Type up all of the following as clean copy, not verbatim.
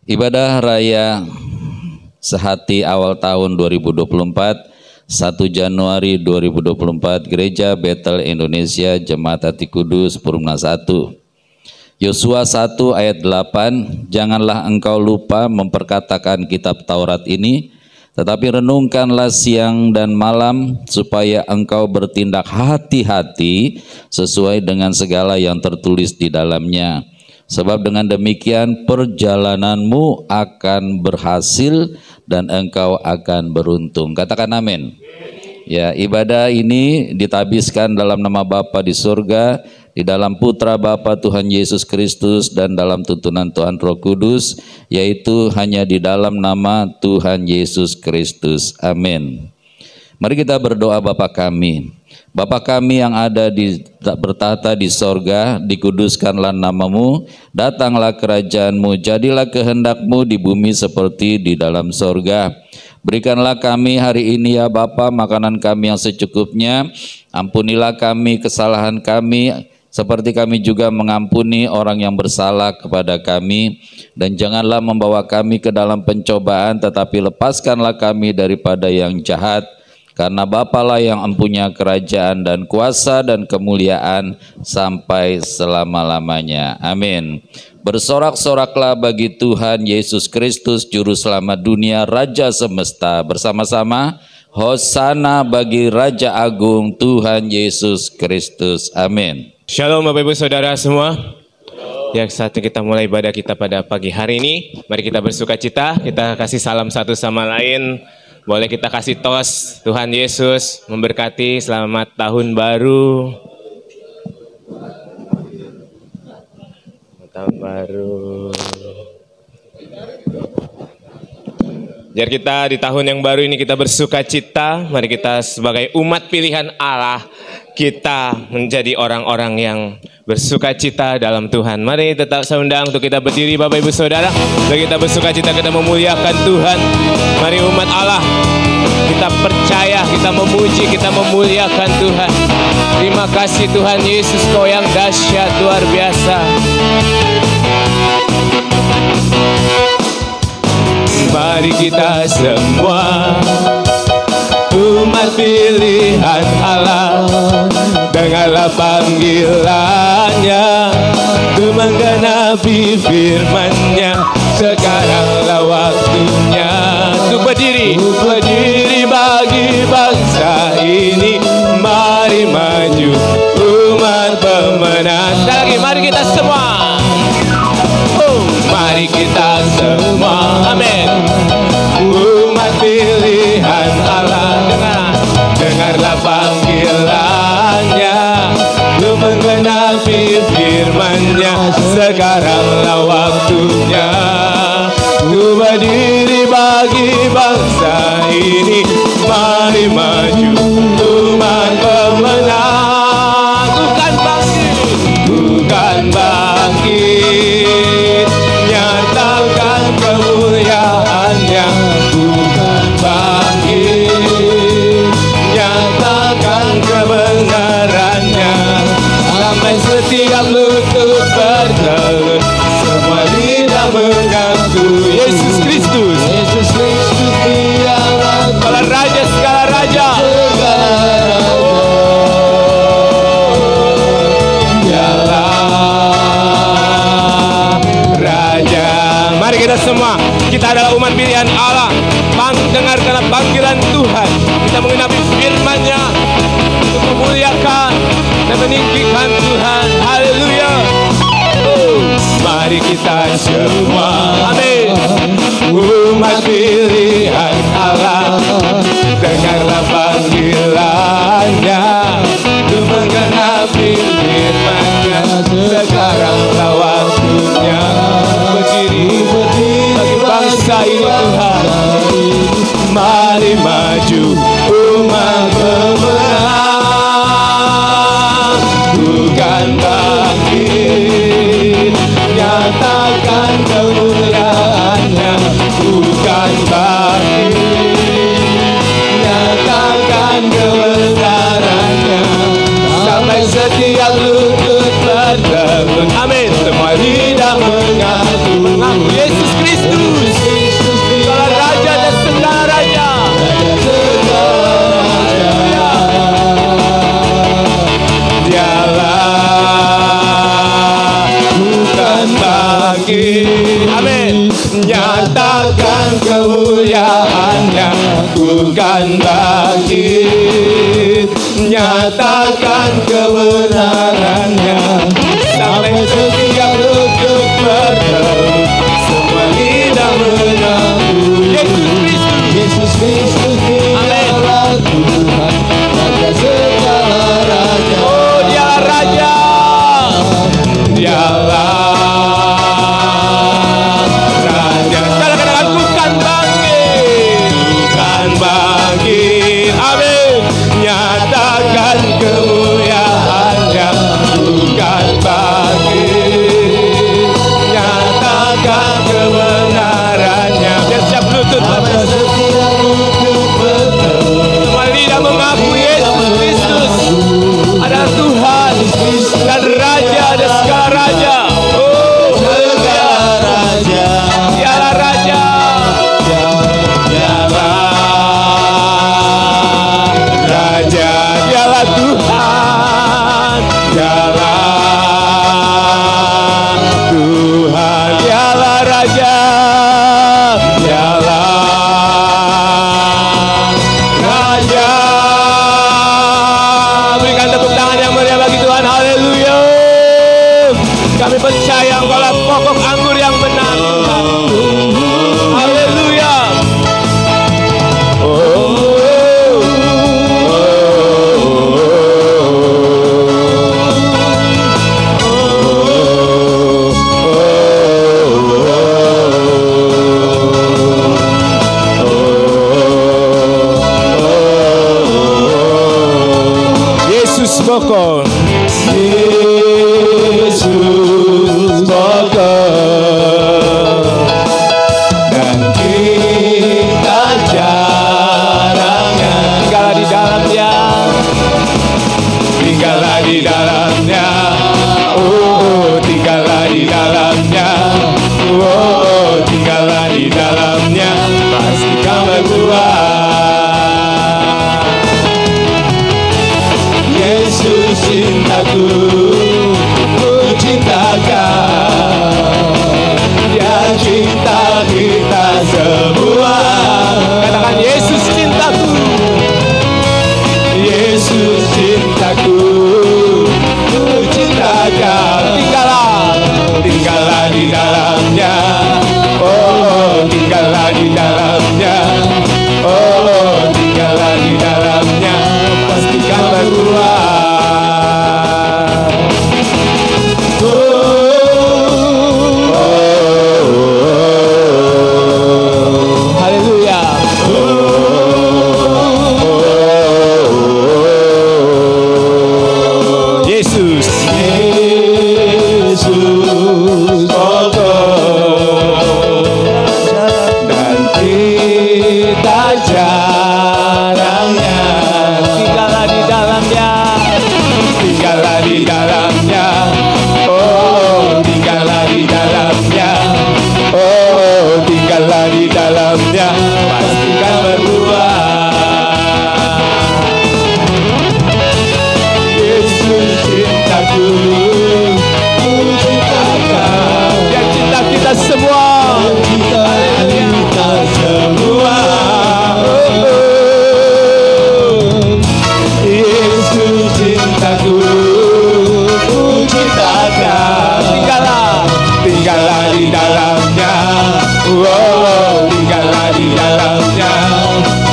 Ibadah Raya Sehati awal tahun 2024, 1 Januari 2024, Gereja Betel Indonesia Jemaat Hati Kudus Purna 1. Yosua 1 ayat 8, janganlah engkau lupa memperkatakan kitab Taurat ini, tetapi renungkanlah siang dan malam, supaya engkau bertindak hati-hati sesuai dengan segala yang tertulis di dalamnya. Sebab dengan demikian perjalananmu akan berhasil dan engkau akan beruntung. Katakan amin. Ya, ibadah ini ditabiskan dalam nama Bapa di surga, di dalam Putra Bapa Tuhan Yesus Kristus, dan dalam tuntunan Tuhan Roh Kudus, yaitu hanya di dalam nama Tuhan Yesus Kristus. Amin. Mari kita berdoa. Bapa kami, Bapa kami yang ada bertahta di sorga, dikuduskanlah namamu, datanglah kerajaanmu, jadilah kehendakmu di bumi seperti di dalam sorga. Berikanlah kami hari ini ya Bapa makanan kami yang secukupnya, ampunilah kami kesalahan kami, seperti kami juga mengampuni orang yang bersalah kepada kami, dan janganlah membawa kami ke dalam pencobaan, tetapi lepaskanlah kami daripada yang jahat. Karena Bapalah yang empunya kerajaan dan kuasa dan kemuliaan sampai selama-lamanya. Amin. Bersorak-soraklah bagi Tuhan Yesus Kristus, Juru Selamat dunia, Raja semesta. Bersama-sama, Hosana bagi Raja Agung Tuhan Yesus Kristus. Amin. Shalom Bapak Ibu Saudara semua. Yang saatnya kita mulai ibadah kita pada pagi hari ini. Mari kita bersuka cita, kita kasih salam satu sama lain. Boleh kita kasih tos. Tuhan Yesus memberkati, selamat tahun baru. Tahun baru. Biar kita di tahun yang baru ini kita bersuka cita. Mari kita sebagai umat pilihan Allah, kita menjadi orang-orang yang bersuka cita dalam Tuhan. Mari tetap saya undang untuk kita berdiri Bapak Ibu Saudara. Untuk kita bersuka cita, kita memuliakan Tuhan. Mari umat Allah, kita percaya, kita memuji, kita memuliakan Tuhan. Terima kasih Tuhan Yesus, Kau yang dahsyat luar biasa. Mari kita semua umat pilihan Allah, dengarlah panggilannya untuk menggenapi firman-Nya. Sekaranglah waktunya untuk berdiri bagi bangsa ini. Mari maju umat pemenang. Sekali lagi, mari kita semua. Mari kita semua, amin. Umat pilihan Allah, dengarlah panggilannya untuk menggenapi firman-Nya. Sekaranglah waktunya untuk berdiri bagi bangsa ini. Mari maju umat pemenang. Bukan bangkit, nyatakan kemuliaan-Nya. Bukan bangkit, nyatakan kebenaran-Nya. Sampai setiap lutut bertelut, semua lidah mengaku Yesus Kristus. Yesus Kristus dialah segala raja, segala raja. Mari kita semua, kita adalah umat pilihan Allah. Dengarkanlah panggilan Tuhan. Kita mengenapi firman-Nya untuk memuliakan dan meninggikan Tuhan. Haleluya. Mari kita semua, amin. Umat pilihan Allah, dengarlah panggilan-Nya untuk menggenapi firman-Nya. Sekaranglah waktunya berdiri bagi bangsa ini Tuhan. Mari maju umat pemenang. Bukan bangkit, nyatakan kemuliaan-Nya. Bukan bangkit, nyatakan kebenaran-Nya. Sampai setiap lutut bertelut, amin. Semua lidah mengaku Yesus Kristus. Tuhan bangkit, nyatakan kebenarannya, sampai setiap lutut berteru, semua lidah mengaku Yesus Kristus dialah Tuhan, Raja segala raja. Oh, dialah Raja, dialah Raja. Sekali katakan Tuhan bangkit, Tuhan bangkit, amin. Nyatakan kemuliaan-Nya, Tuhan bangkit, nyatakan kebenarannya. Biar siap lutut, semua lidah mengaku Yesus Kristus adalah Tuhan dan Raja dan segala raja. Oh, segala raja, dialah Raja, dialah Raja, dialah Tuhan, dialah Tuhan, dialah Raja, dialah Raja. Berikan tepuk tangan yang meriah bagi Tuhan. Haleluya. Kami percaya Engkaulah pokok anggur yang benar. Haleluya. Yesus pokok, Yesus pokok, dan kita jarangnya. Tinggallah di dalamnya, tinggallah di dalamnya, oh, tinggallah di dalamnya, oh, tinggallah di dalamnya, pasti kau berbuah. Yesus cintaku, ku cintakan, Dia cinta kita semua. Katakan Yesus cintaku, Yesus cintaku, ku cintakan. Tinggallah di dalamnya, oh, tinggallah di dalamnya, oh, tinggallah di dalamnya, pastikan berbuah. Haleluya. Yesus, Yesus pokok, dan kita jarangnya. Tinggallah di dalamnya, tinggallah di dalamnya, oh, tinggallah di dalamnya, oh, tinggallah di dalamnya, pastikan berbuah. Yesus cintaku, ku cintakan, Dia cinta kita semua, cinta kita semua. Yesus cintaku, ku cintakan. Tinggallah di dalamnya, oh, tinggallah di dalamnya,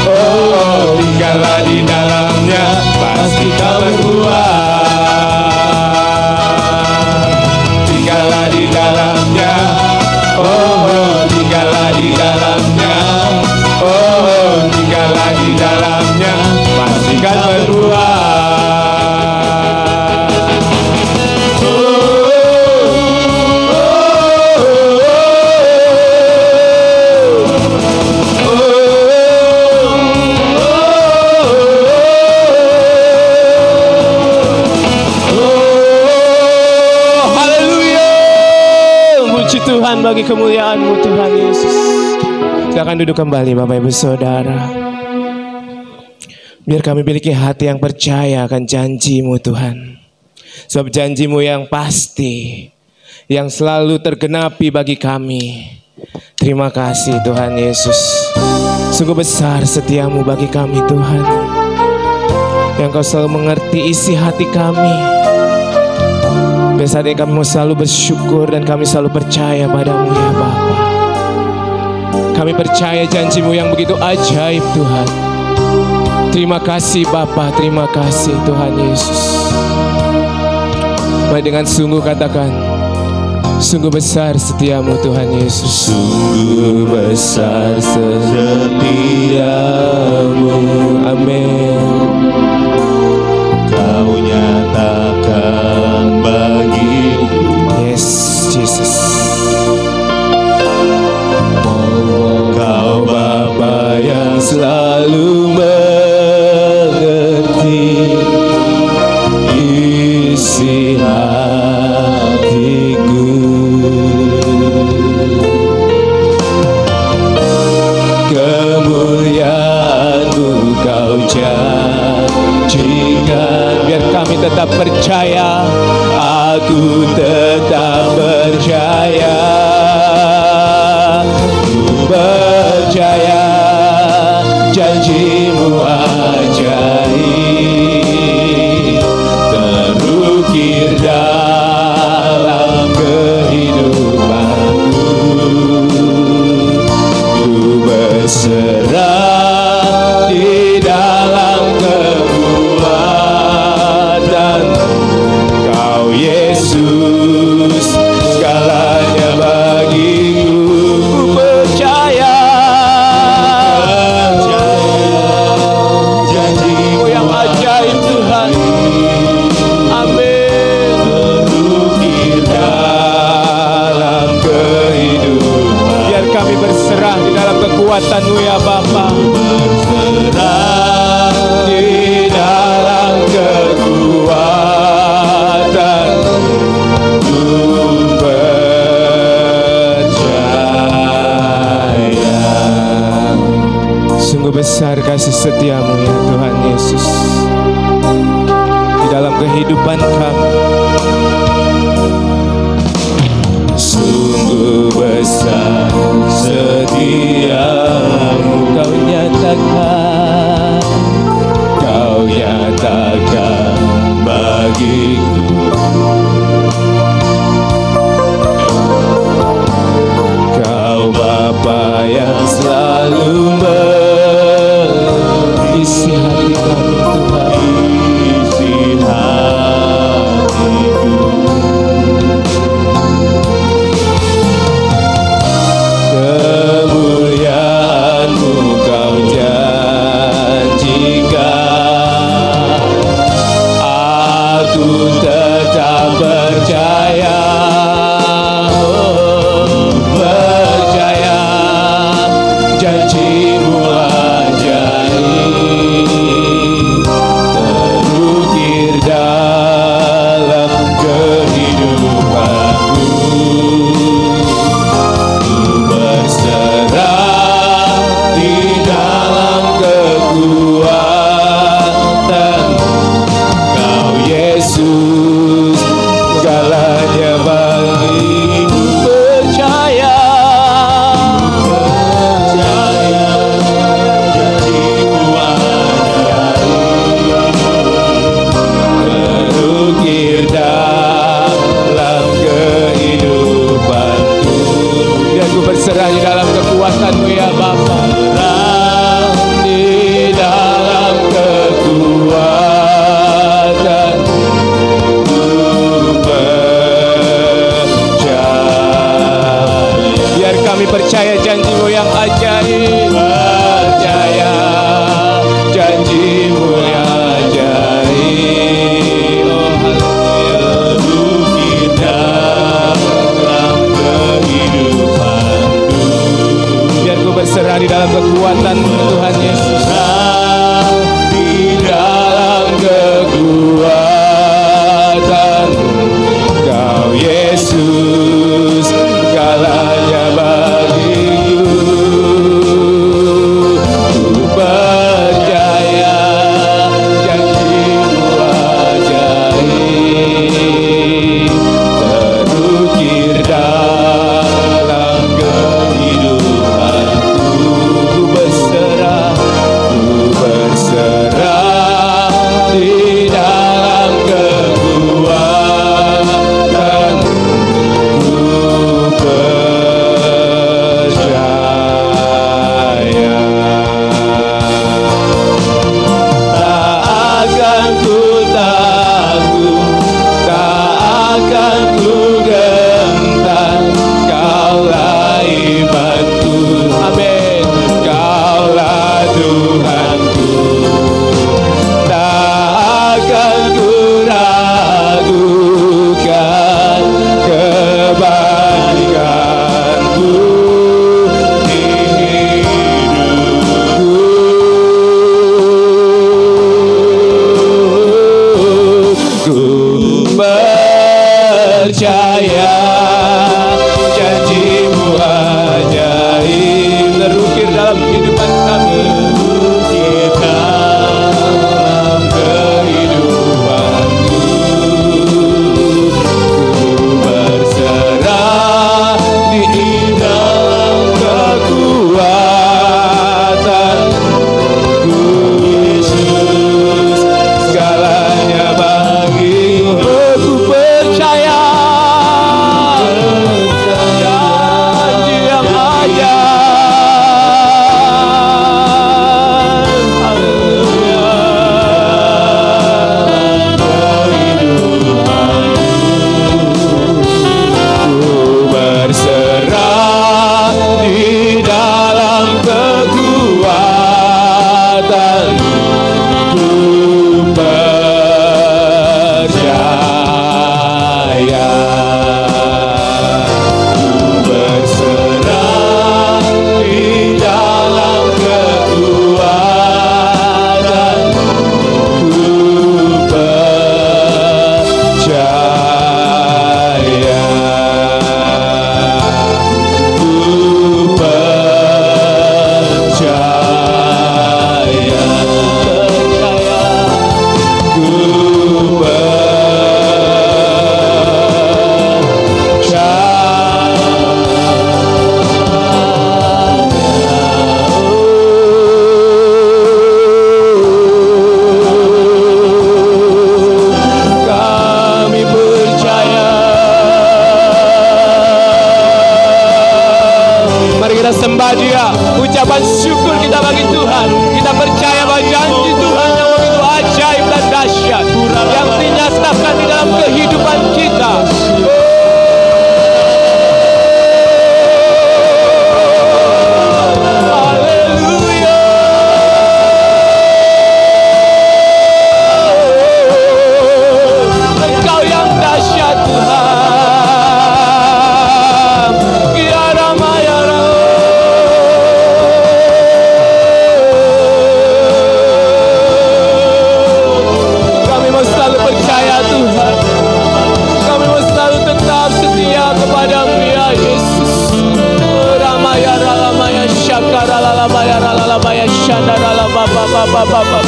oh, tinggallah di dalamnya, pasti kau berbuah. Tinggallah di dalamnya, oh, tinggallah di dalamnya, oh, tinggallah di dalamnya, pastikan berbuah. Tuhan, bagi kemuliaan-Mu Tuhan Yesus. Silakan duduk kembali Bapak Ibu Saudara. Biar kami miliki hati yang percaya akan janji-Mu Tuhan. Sebab janji-Mu yang pasti, yang selalu tergenapi bagi kami. Terima kasih Tuhan Yesus. Sungguh besar setiamu bagi kami Tuhan, yang Kau selalu mengerti isi hati kami. Biasanya kami mau selalu bersyukur dan kami selalu percaya padamu ya Bapa. Kami percaya janji-Mu yang begitu ajaib Tuhan. Terima kasih Bapa, terima kasih Tuhan Yesus. Mari dengan sungguh katakan, sungguh besar setiamu Tuhan Yesus. Sungguh besar setiamu, Amin. Kau nyatakan bagiku. Yes, Jesus. Kau Bapa yang selalu mengerti isi hatiku. Kemuliaan-Mu Kau janjikan. Biar kami tetap percaya, Aku tetap percaya. Ku percaya janji-Mu ajaib, terukir dalam kehidupanku. Ku berserah di dalam kekuatan Kau Yesus, segalanya bagiku. Ku percaya janji-Mu yang ajaib Tuhan. Amin. Terukir dalam kehidupan. biar kami berserah di dalam kekuatan-Mu ya Bapa. Berserah di dalam kekuatan Ku percaya. Sungguh besar kasih setiamu ya Tuhan Yesus di dalam kehidupan kami. Sungguh besar setiamu, Kau nyatakan, Kau nyatakan bagiku. Kau Bapa yang selalu Isi hati kami Tuhan. mengisi hatiku. Kemuliaan-Mu Kau janjikan. Aku tetap percaya. Percaya janji-Mu ajaib, terukir dalam kehidupanku. Ku berserah di dalam kekuatan Kau Yesus, segalanya bagiku. Percaya, percaya janji-Mu ajaib, terukir dalam kehidupanku. Biar ku berserah di dalam kekuatan-Mu ya Bapa. Di dalam kekuatan Ku percaya. Biar kami percaya janji-Mu yang ajaib. Percaya janji-Mu yang ajaib. Oh haleluya. Terukir dalam kehidupanku. Biar ku berserah di dalam kekuatan-Mu Tuhan Yesus. Di dalam kekuatan Kau Yesus, segalanya bagiku. Ku percaya janji-Mu ajaib, terukir dalam kehidupanku. Ku berserah percaya, janji-Mu ajaib terukir dalam kehidupan kami. Terukir dalam kehidupanku, ku berserah di dalam kekuatan-Ku. Yesus, segalanya bagi-Mu. Ku percaya janji yang Ku berserah di dalam kekuatan-Ku, percaya. Ku berserah di dalam kekuatan-Ku, percaya. Ku percaya, ku kami percaya. Mari kita sembah Dia, ucapan syukur kita bagi Tuhan. Kita percaya bahwa janji Tuhan yang begitu ajaib dan dahsyat yang dinyatakan di dalam kehidupan kita. Haleluya. Engkau yang dahsyat Tuhan. Ya Rama ya Rama. Kami mau selalu percaya Tuhan. Kami mau selalu tetap setia kepadamu ya Yesus. Rama ya Rama ya Syakara lalama ya lalama ya Syandara lalama baba.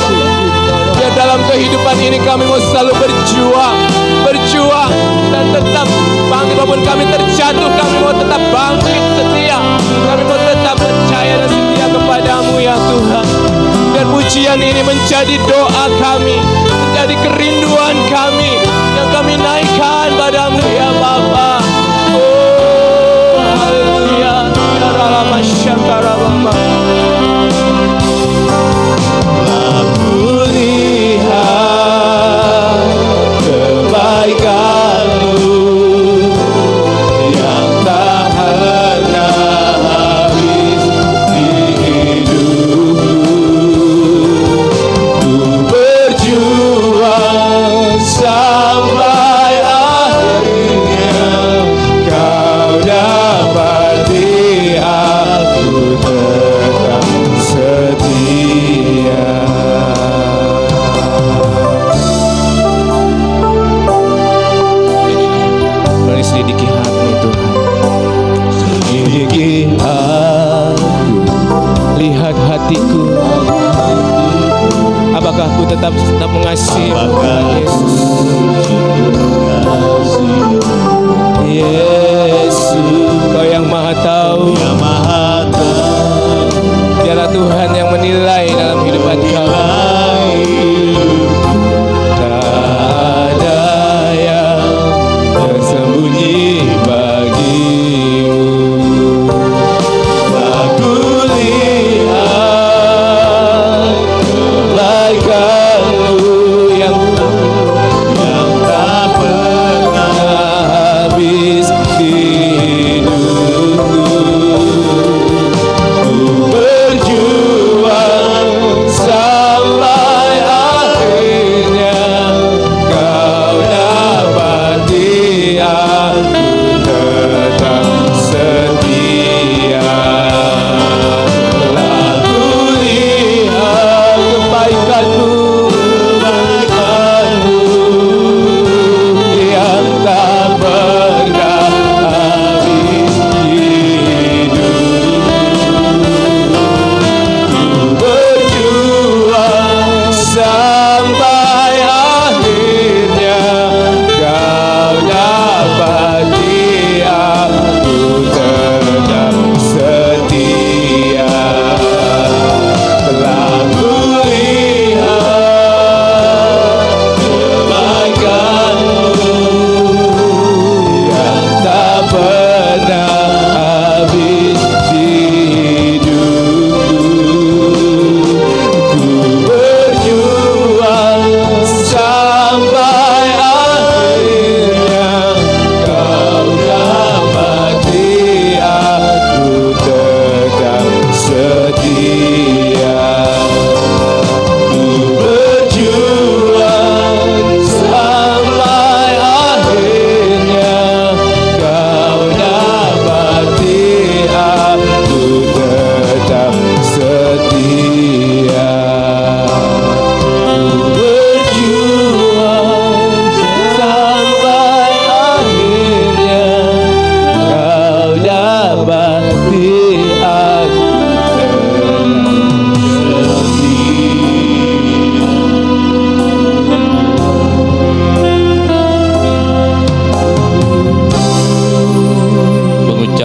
Biar dalam kehidupan ini kami mau selalu berjuang dan tetap bangkit walaupun kami terjatuh. Kami mau tetap bangkit setia. Kami mau tetap percaya dan setia kepadamu ya Tuhan. Dan pujian ini menjadi doa kami, menjadi kerinduan kami yang kami naikkan padamu ya Bapa. Oh haleluya. Ya Rama Syakara Bapa. Aku lihat kebaikan-Mu yang tak pernah habis di hidupku. Ku berjuang sampai akhirnya Kau dapati aku tetap setia. Selidiki hati Tuhan, selidiki aku, lihat hatiku. Apakah aku tetap mengasihi Yesus? Yesus, Kau yang maha tahu, Dialah Tuhan yang menilai dalam kehidupan kami. Tak ada yang tersembunyi bagi-Mu. Aku lihat kebaikan-Mu yang tak pernah habis di hidupku. Ku berjuang sampai akhirnya Kau dapati aku tetap setia. Aku lihat kebaikan-Mu yang tak pernah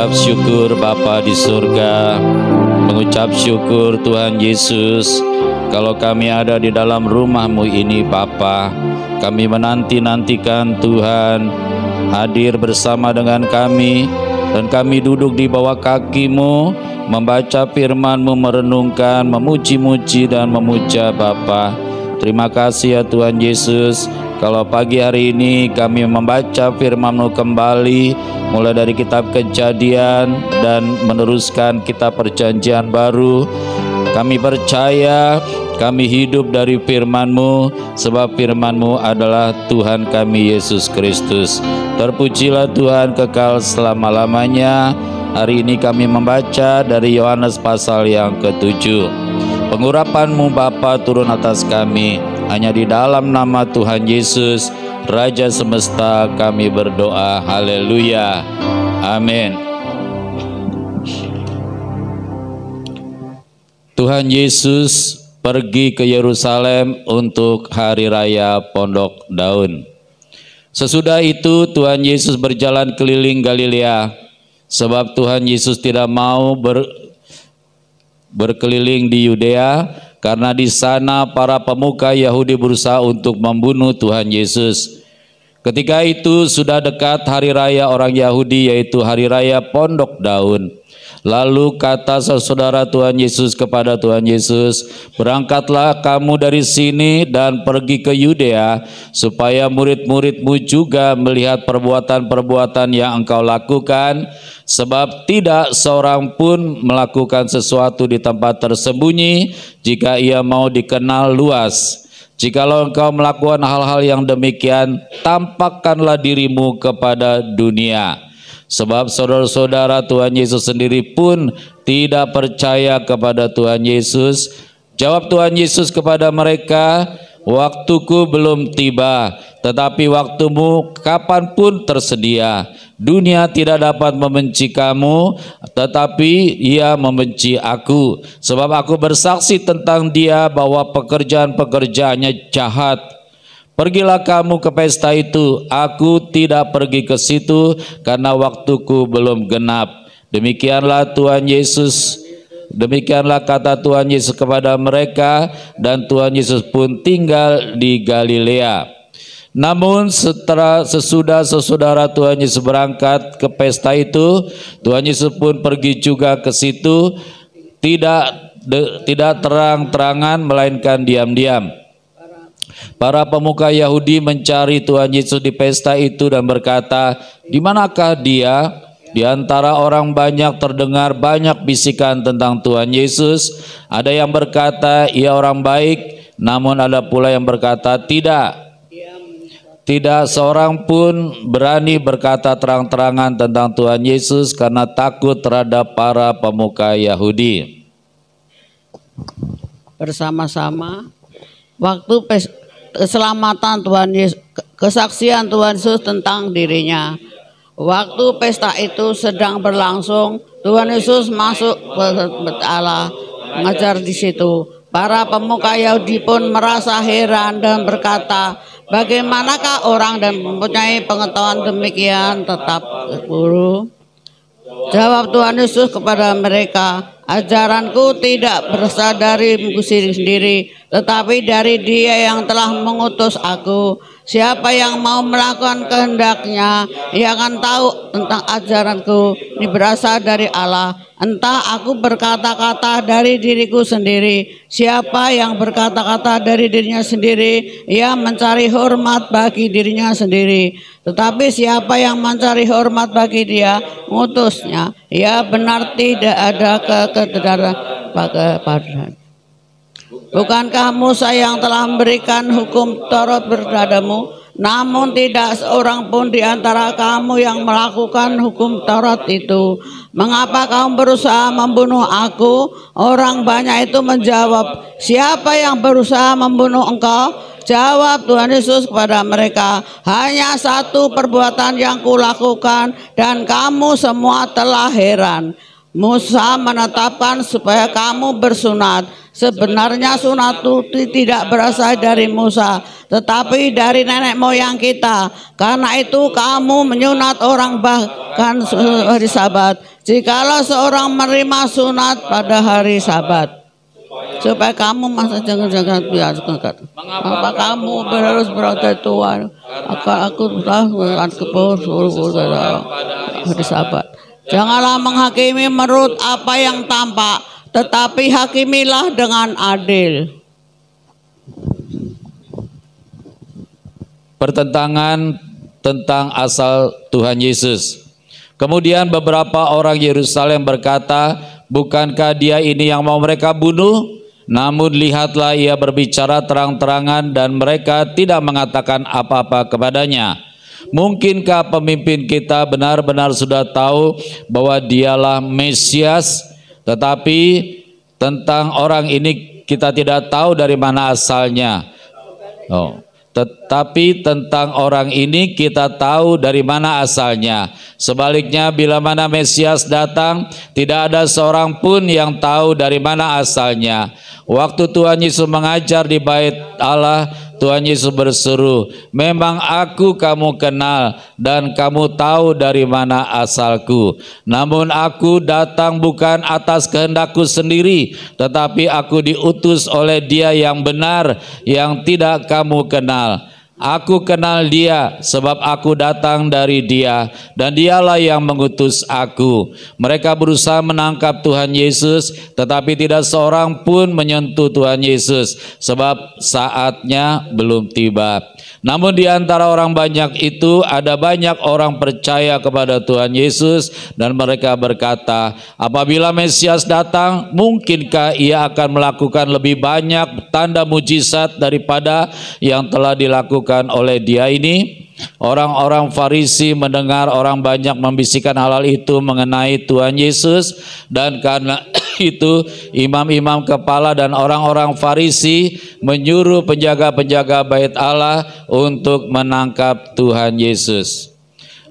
mengucap syukur Bapa di surga, mengucap syukur Tuhan Yesus, kalau kami ada di dalam rumah-Mu ini Bapa, kami menanti-nantikan Tuhan hadir bersama dengan kami, dan kami duduk di bawah kaki-Mu, membaca firman-Mu, merenungkan, memuji-muji dan memuja Bapa. Terima kasih ya Tuhan Yesus, kalau pagi hari ini kami membaca firman-Mu kembali, mulai dari kitab Kejadian dan meneruskan kitab Perjanjian Baru. Kami percaya kami hidup dari firman-Mu, sebab firman-Mu adalah Tuhan kami Yesus Kristus. Terpujilah Tuhan kekal selama-lamanya. Hari ini kami membaca dari Yohanes pasal yang ke-7. Pengurapan-Mu Bapa turun atas kami, hanya di dalam nama Tuhan Yesus, Raja semesta kami berdoa. Haleluya. Amin. Tuhan Yesus pergi ke Yerusalem untuk hari raya Pondok Daun. Sesudah itu Tuhan Yesus berjalan keliling Galilea, sebab Tuhan Yesus tidak mau berkeliling di Yudea, karena di sana para pemuka Yahudi berusaha untuk membunuh Tuhan Yesus. Ketika itu sudah dekat hari raya orang Yahudi, yaitu hari raya Pondok Daun. Lalu kata saudara Tuhan Yesus kepada Tuhan Yesus, berangkatlah kamu dari sini dan pergi ke Yudea, supaya murid-murid-Mu juga melihat perbuatan-perbuatan yang Engkau lakukan, sebab tidak seorang pun melakukan sesuatu di tempat tersembunyi jika ia mau dikenal luas. Jikalau engkau melakukan hal-hal yang demikian, tampakkanlah dirimu kepada dunia. Sebab saudara-saudara Tuhan Yesus sendiri pun tidak percaya kepada Tuhan Yesus. Jawab Tuhan Yesus kepada mereka, waktuku belum tiba, tetapi waktumu kapanpun tersedia. Dunia tidak dapat membenci kamu, tetapi ia membenci aku. Sebab aku bersaksi tentang dia bahwa pekerjaan-pekerjaannya jahat. Pergilah kamu ke pesta itu, aku tidak pergi ke situ karena waktuku belum genap. Demikianlah kata Tuhan Yesus kepada mereka, dan Tuhan Yesus pun tinggal di Galilea. Namun sesudah saudara Tuhan Yesus berangkat ke pesta itu, Tuhan Yesus pun pergi juga ke situ, tidak terang-terangan melainkan diam-diam. Para pemuka Yahudi mencari Tuhan Yesus di pesta itu dan berkata, di manakah dia? Di antara orang banyak terdengar banyak bisikan tentang Tuhan Yesus. Ada yang berkata, ia orang baik, namun ada pula yang berkata, tidak. Tidak seorang pun berani berkata terang-terangan tentang Tuhan Yesus karena takut terhadap para pemuka Yahudi. Bersama-sama waktu keselamatan Tuhan Yesus, kesaksian Tuhan Yesus tentang dirinya. Waktu pesta itu sedang berlangsung, Tuhan Yesus masuk ke Allah, mengajar di situ. Para pemuka Yahudi pun merasa heran dan berkata, bagaimanakah orang dan mempunyai pengetahuan demikian tetap guru? Jawab Tuhan Yesus kepada mereka, ajaranku tidak berasal dari sendiri, tetapi dari Dia yang telah mengutus aku. Siapa yang mau melakukan kehendaknya, ia akan tahu tentang ajaranku. Ini berasal dari Allah. Entah aku berkata-kata dari diriku sendiri. Siapa yang berkata-kata dari dirinya sendiri, ia mencari hormat bagi dirinya sendiri. Tetapi siapa yang mencari hormat bagi Dia, mengutusnya, ia benar tidak ada kebenaran padanya. Bukankah Musa yang telah memberikan hukum Taurat berpadamu? Namun tidak seorang pun di antara kamu yang melakukan hukum Taurat itu. Mengapa kamu berusaha membunuh aku? Orang banyak itu menjawab, siapa yang berusaha membunuh engkau? Jawab Tuhan Yesus kepada mereka, hanya satu perbuatan yang kulakukan dan kamu semua telah heran. Musa menetapkan supaya kamu bersunat. Sebenarnya sunat itu tidak berasal dari Musa, tetapi dari nenek moyang kita. Karena itu kamu menyunat orang bahkan hari Sabat. jikalau seorang menerima sunat pada hari Sabat, supaya kamu masa jangan mengapa kamu harus berkata Tuhan akan aku telah kebur hari Sabat. Janganlah menghakimi menurut apa yang tampak, tetapi hakimilah dengan adil. Pertentangan tentang asal Tuhan Yesus. Kemudian beberapa orang Yerusalem berkata, bukankah dia ini yang mau mereka bunuh? Namun lihatlah, ia berbicara terang-terangan dan mereka tidak mengatakan apa-apa kepadanya. Mungkinkah pemimpin kita benar-benar sudah tahu bahwa dialah Mesias, tetapi tentang orang ini kita tidak tahu dari mana asalnya. Tetapi tentang orang ini kita tahu dari mana asalnya. Sebaliknya, bila mana Mesias datang, tidak ada seorang pun yang tahu dari mana asalnya. Waktu Tuhan Yesus mengajar di bait Allah, Tuhan Yesus berseru, memang aku kamu kenal dan kamu tahu dari mana asalku. Namun aku datang bukan atas kehendakku sendiri, tetapi aku diutus oleh Dia yang benar, yang tidak kamu kenal. Aku kenal Dia sebab aku datang dari Dia dan Dialah yang mengutus aku. Mereka berusaha menangkap Tuhan Yesus, tetapi tidak seorang pun menyentuh Tuhan Yesus sebab saatnya belum tiba. Namun di antara orang banyak itu ada banyak orang percaya kepada Tuhan Yesus dan mereka berkata, apabila Mesias datang, mungkinkah Ia akan melakukan lebih banyak tanda mujizat daripada yang telah dilakukan oleh Dia ini? Orang-orang Farisi mendengar orang banyak membisikkan hal itu mengenai Tuhan Yesus, dan karena itu imam-imam kepala dan orang-orang Farisi menyuruh penjaga-penjaga bait Allah untuk menangkap Tuhan Yesus.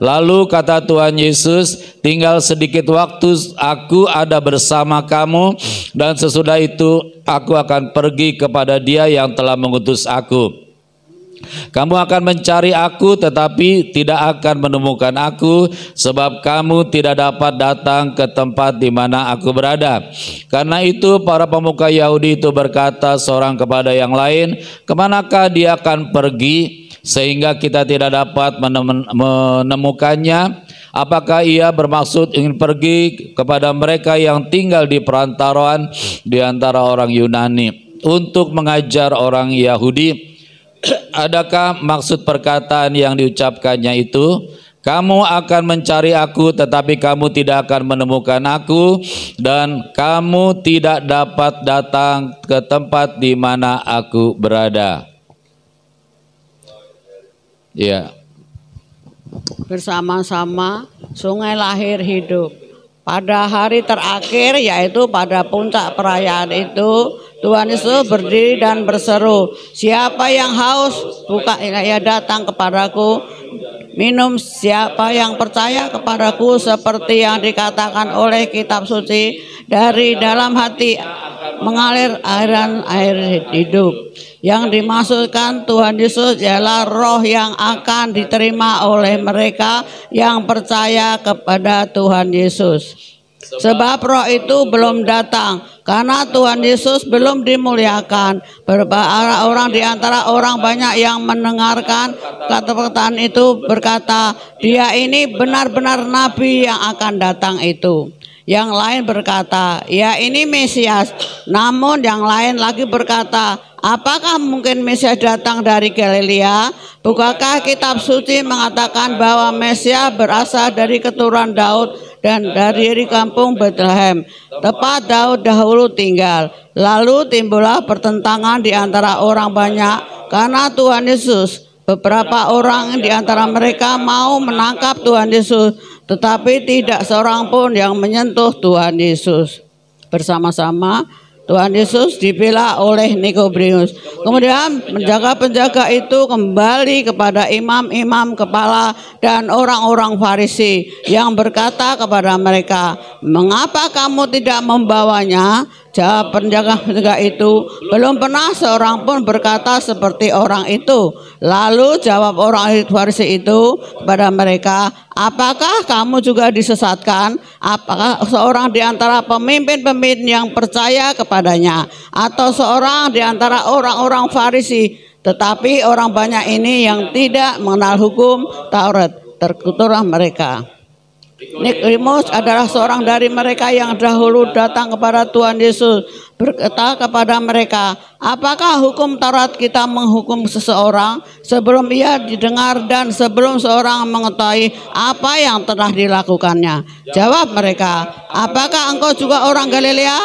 Lalu kata Tuhan Yesus, tinggal sedikit waktu aku ada bersama kamu, dan sesudah itu aku akan pergi kepada Dia yang telah mengutus aku. Kamu akan mencari aku tetapi tidak akan menemukan aku, sebab kamu tidak dapat datang ke tempat di mana aku berada. Karena itu para pemuka Yahudi itu berkata seorang kepada yang lain, kemanakah dia akan pergi sehingga kita tidak dapat menemukannya? Apakah ia bermaksud ingin pergi kepada mereka yang tinggal di perantauan di antara orang Yunani untuk mengajar orang Yahudi? Adakah maksud perkataan yang diucapkannya itu? Kamu akan mencari aku tetapi kamu tidak akan menemukan aku, dan kamu tidak dapat datang ke tempat di mana aku berada. Ya. Bersama-sama sungai lahir hidup. Pada hari terakhir, yaitu pada puncak perayaan itu, Tuhan Yesus berdiri dan berseru, siapa yang haus, buka ia datang kepadaku, minum. Siapa yang percaya kepadaku, seperti yang dikatakan oleh kitab suci, dari dalam hati mengalir airan air hidup. Yang dimaksudkan Tuhan Yesus ialah roh yang akan diterima oleh mereka yang percaya kepada Tuhan Yesus. Sebab roh itu belum datang karena Tuhan Yesus belum dimuliakan. Beberapa orang di antara orang banyak yang mendengarkan kata-kataan itu berkata, dia ini benar-benar nabi yang akan datang itu. Yang lain berkata, ya ini Mesias. Namun yang lain lagi berkata, apakah mungkin Mesias datang dari Galilea? Bukankah kitab suci mengatakan bahwa Mesias berasal dari keturunan Daud dan dari kampung Bethlehem, tempat Daud dahulu tinggal? Lalu timbullah pertentangan di antara orang banyak karena Tuhan Yesus. Beberapa orang di antara mereka mau menangkap Tuhan Yesus, tetapi tidak seorang pun yang menyentuh Tuhan Yesus. Bersama-sama Tuhan Yesus dibela oleh Nikodemus. Kemudian penjaga-penjaga itu kembali kepada imam-imam kepala dan orang-orang Farisi yang berkata kepada mereka, mengapa kamu tidak membawanya? Jawab penjaga itu, belum pernah seorang pun berkata seperti orang itu. Lalu jawab orang Farisi itu kepada mereka, apakah kamu juga disesatkan? Apakah seorang di antara pemimpin-pemimpin yang percaya kepadanya, atau seorang di antara orang-orang Farisi? Tetapi orang banyak ini yang tidak mengenal hukum Taurat, terkutuklah mereka. Nikodemus adalah seorang dari mereka yang dahulu datang kepada Tuhan Yesus, berkata kepada mereka, apakah hukum Taurat kita menghukum seseorang sebelum ia didengar dan sebelum seorang mengetahui apa yang telah dilakukannya? Jawab mereka, apakah engkau juga orang Galilea?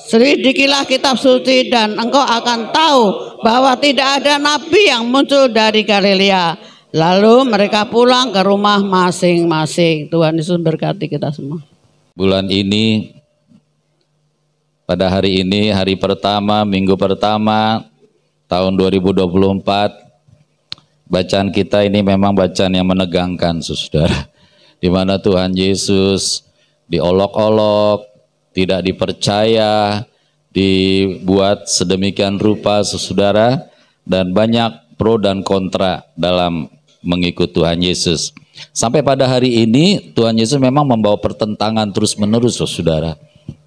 Selidikilah kitab suci dan engkau akan tahu bahwa tidak ada nabi yang muncul dari Galilea. Lalu mereka pulang ke rumah masing-masing. Tuhan Yesus berkati kita semua. Bulan ini, pada hari ini, hari pertama, minggu pertama, tahun 2024, bacaan kita ini memang bacaan yang menegangkan, saudara. Di mana Tuhan Yesus diolok-olok, tidak dipercaya, dibuat sedemikian rupa, saudara, dan banyak pro dan kontra dalam mengikut Tuhan Yesus. Sampai pada hari ini Tuhan Yesus memang membawa pertentangan terus-menerus, saudara.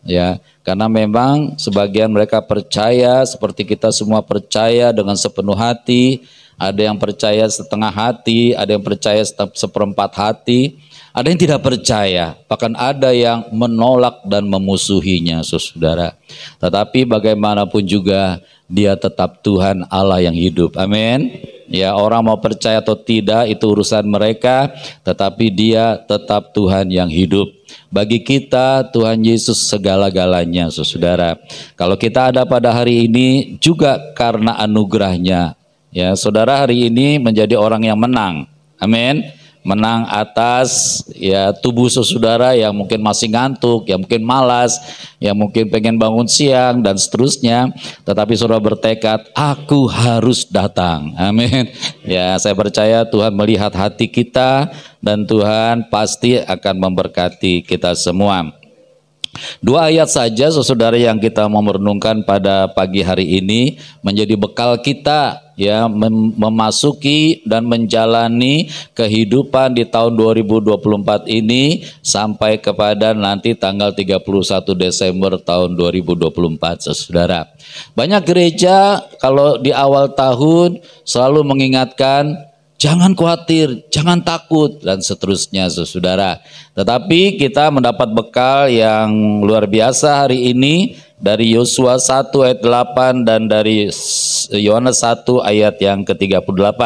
Ya, karena memang sebagian mereka percaya seperti kita semua percaya dengan sepenuh hati, ada yang percaya setengah hati, ada yang percaya seperempat hati, ada yang tidak percaya, bahkan ada yang menolak dan memusuhinya, saudara. Tetapi bagaimanapun juga dia tetap Tuhan Allah yang hidup. Amin. Ya, orang mau percaya atau tidak itu urusan mereka, tetapi dia tetap Tuhan yang hidup. Bagi kita Tuhan Yesus segala-galanya, saudara. Kalau kita ada pada hari ini juga karena anugerahnya. Ya, saudara hari ini menjadi orang yang menang. Amin. Menang atas ya tubuh saudara yang mungkin masih ngantuk, yang mungkin malas, yang mungkin pengen bangun siang dan seterusnya. Tetapi saudara bertekad, aku harus datang. Amin. Ya, saya percaya Tuhan melihat hati kita dan Tuhan pasti akan memberkati kita semua. 2 ayat saja saudara yang kita mau merenungkan pada pagi hari ini menjadi bekal kita ya memasuki dan menjalani kehidupan di tahun 2024 ini sampai kepada nanti tanggal 31 Desember tahun 2024, saudara. Banyak gereja kalau di awal tahun selalu mengingatkan jangan khawatir, jangan takut, dan seterusnya, saudara. Tetapi kita mendapat bekal yang luar biasa hari ini dari Yosua 1 ayat 8 dan dari Yohanes 1 ayat yang ke-38.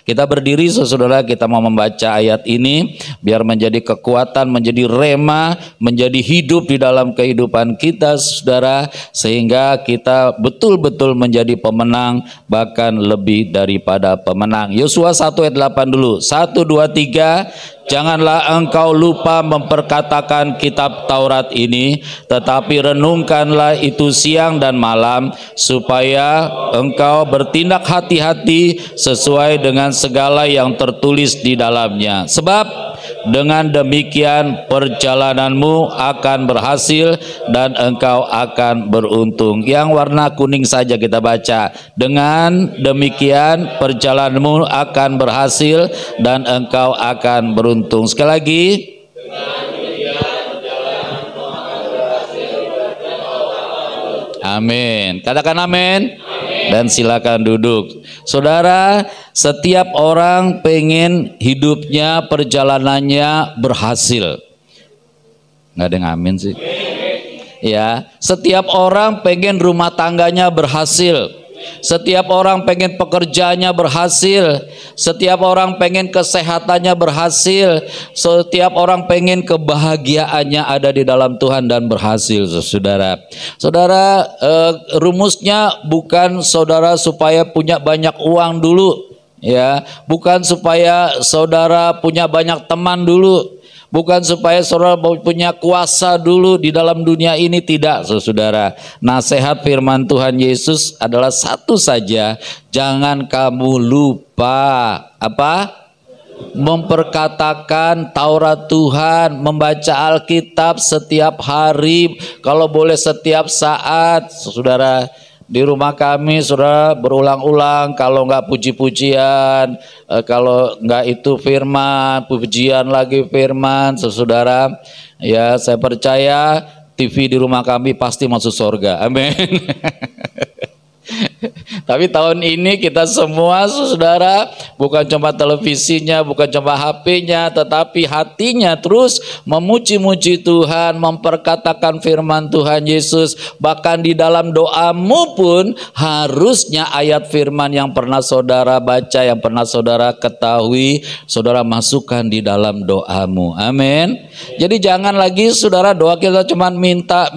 Kita berdiri, saudara, kita mau membaca ayat ini biar menjadi kekuatan, menjadi rema, menjadi hidup di dalam kehidupan kita, saudara, sehingga kita betul-betul menjadi pemenang, bahkan lebih daripada pemenang. Yosua 1 ayat 8 dulu. 1, 2, 3. Janganlah engkau lupa memperkatakan kitab Taurat ini, tetapi renungkanlah itu siang dan malam, supaya engkau bertindak hati-hati sesuai dengan segala yang tertulis di dalamnya. Sebab dengan demikian perjalananmu akan berhasil dan engkau akan beruntung. Yang warna kuning saja kita baca. Dengan demikian perjalananmu akan berhasil dan engkau akan beruntung. Sekali lagi. Amin. Katakan amin. Dan silakan duduk. Saudara, setiap orang pengen hidupnya, perjalanannya berhasil. Nggak ada yang amin sih. Ya, setiap orang pengen rumah tangganya berhasil. Setiap orang pengen pekerjaannya berhasil. Setiap orang pengen kesehatannya berhasil. Setiap orang pengen kebahagiaannya ada di dalam Tuhan dan berhasil, saudara. Saudara, rumusnya bukan saudara supaya punya banyak uang dulu, ya, bukan supaya saudara punya banyak teman dulu, bukan supaya saudara punya kuasa dulu di dalam dunia ini, tidak, saudara. Nasihat firman Tuhan Yesus adalah satu saja, jangan kamu lupa apa? memperkatakan Taurat Tuhan, membaca Alkitab setiap hari, kalau boleh setiap saat. Saudara, di rumah kami saudara berulang-ulang, kalau nggak puji-pujian, kalau nggak itu firman, pujian lagi firman, saudara. Ya, saya percaya TV di rumah kami pasti masuk surga. Amin. Tapi tahun ini kita semua saudara, bukan cuma televisinya, bukan cuma HP-nya, tetapi hatinya terus memuji-muji Tuhan, memperkatakan firman Tuhan Yesus. Bahkan di dalam doamu pun harusnya ayat firman yang pernah saudara baca, yang pernah saudara ketahui, saudara masukkan di dalam doamu. Amin. Jadi jangan lagi saudara doa kita cuma minta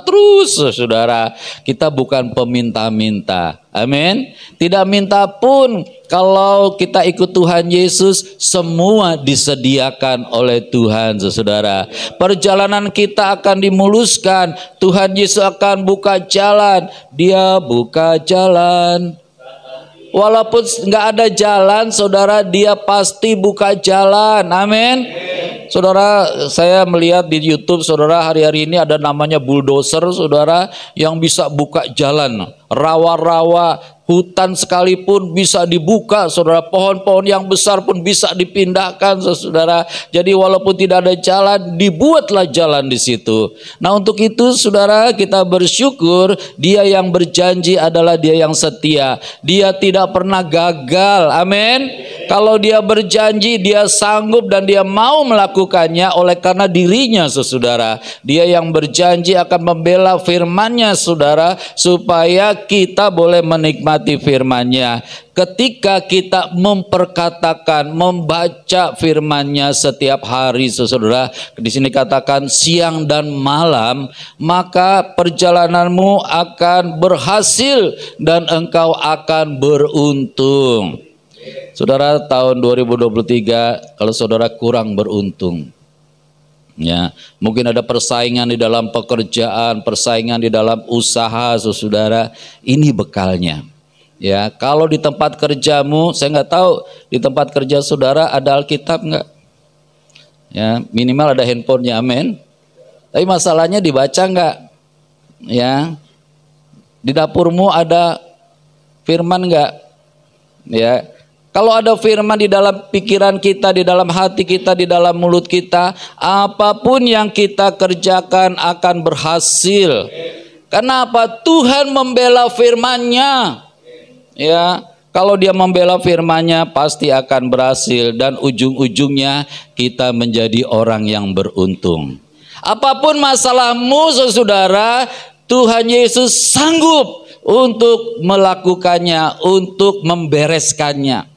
terus saudara. Kita bukan peminta-minta. Amin. Tidak minta pun, kalau kita ikut Tuhan Yesus, semua disediakan oleh Tuhan, saudara. Perjalanan kita akan dimuluskan. Tuhan Yesus akan buka jalan. Dia buka jalan. Walaupun nggak ada jalan, saudara, dia pasti buka jalan. Amin. Saudara, saya melihat di YouTube, saudara, hari-hari ini ada namanya bulldozer, saudara, yang bisa buka jalan. Rawa-rawa, hutan sekalipun bisa dibuka, saudara. Pohon-pohon yang besar pun bisa dipindahkan, saudara. Jadi walaupun tidak ada jalan, dibuatlah jalan di situ. Nah, untuk itu, saudara, kita bersyukur Dia yang berjanji adalah Dia yang setia. Dia tidak pernah gagal. Amin. Kalau Dia berjanji, Dia sanggup dan Dia mau melakukannya oleh karena dirinya, saudara. Dia yang berjanji akan membela firman-Nya, saudara, supaya kita boleh menikmati firman-Nya. Ketika kita memperkatakan, membaca firman-Nya setiap hari, saudara, di sini katakan siang dan malam, maka perjalananmu akan berhasil dan engkau akan beruntung. Saudara, tahun 2023 kalau saudara kurang beruntung, ya, mungkin ada persaingan di dalam pekerjaan, persaingan di dalam usaha, saudara, ini bekalnya. Ya, kalau di tempat kerjamu, saya nggak tahu di tempat kerja saudara ada Alkitab nggak? Ya, minimal ada handphonenya, amin. Tapi masalahnya dibaca nggak? Ya, di dapurmu ada firman nggak? Ya. Kalau ada firman di dalam pikiran kita, di dalam hati kita, di dalam mulut kita, apapun yang kita kerjakan akan berhasil. Karena apa? Tuhan membela firman-Nya. Ya, kalau Dia membela firman-Nya pasti akan berhasil dan ujung-ujungnya kita menjadi orang yang beruntung. Apapun masalahmu, saudara, Tuhan Yesus sanggup untuk melakukannya, untuk membereskannya.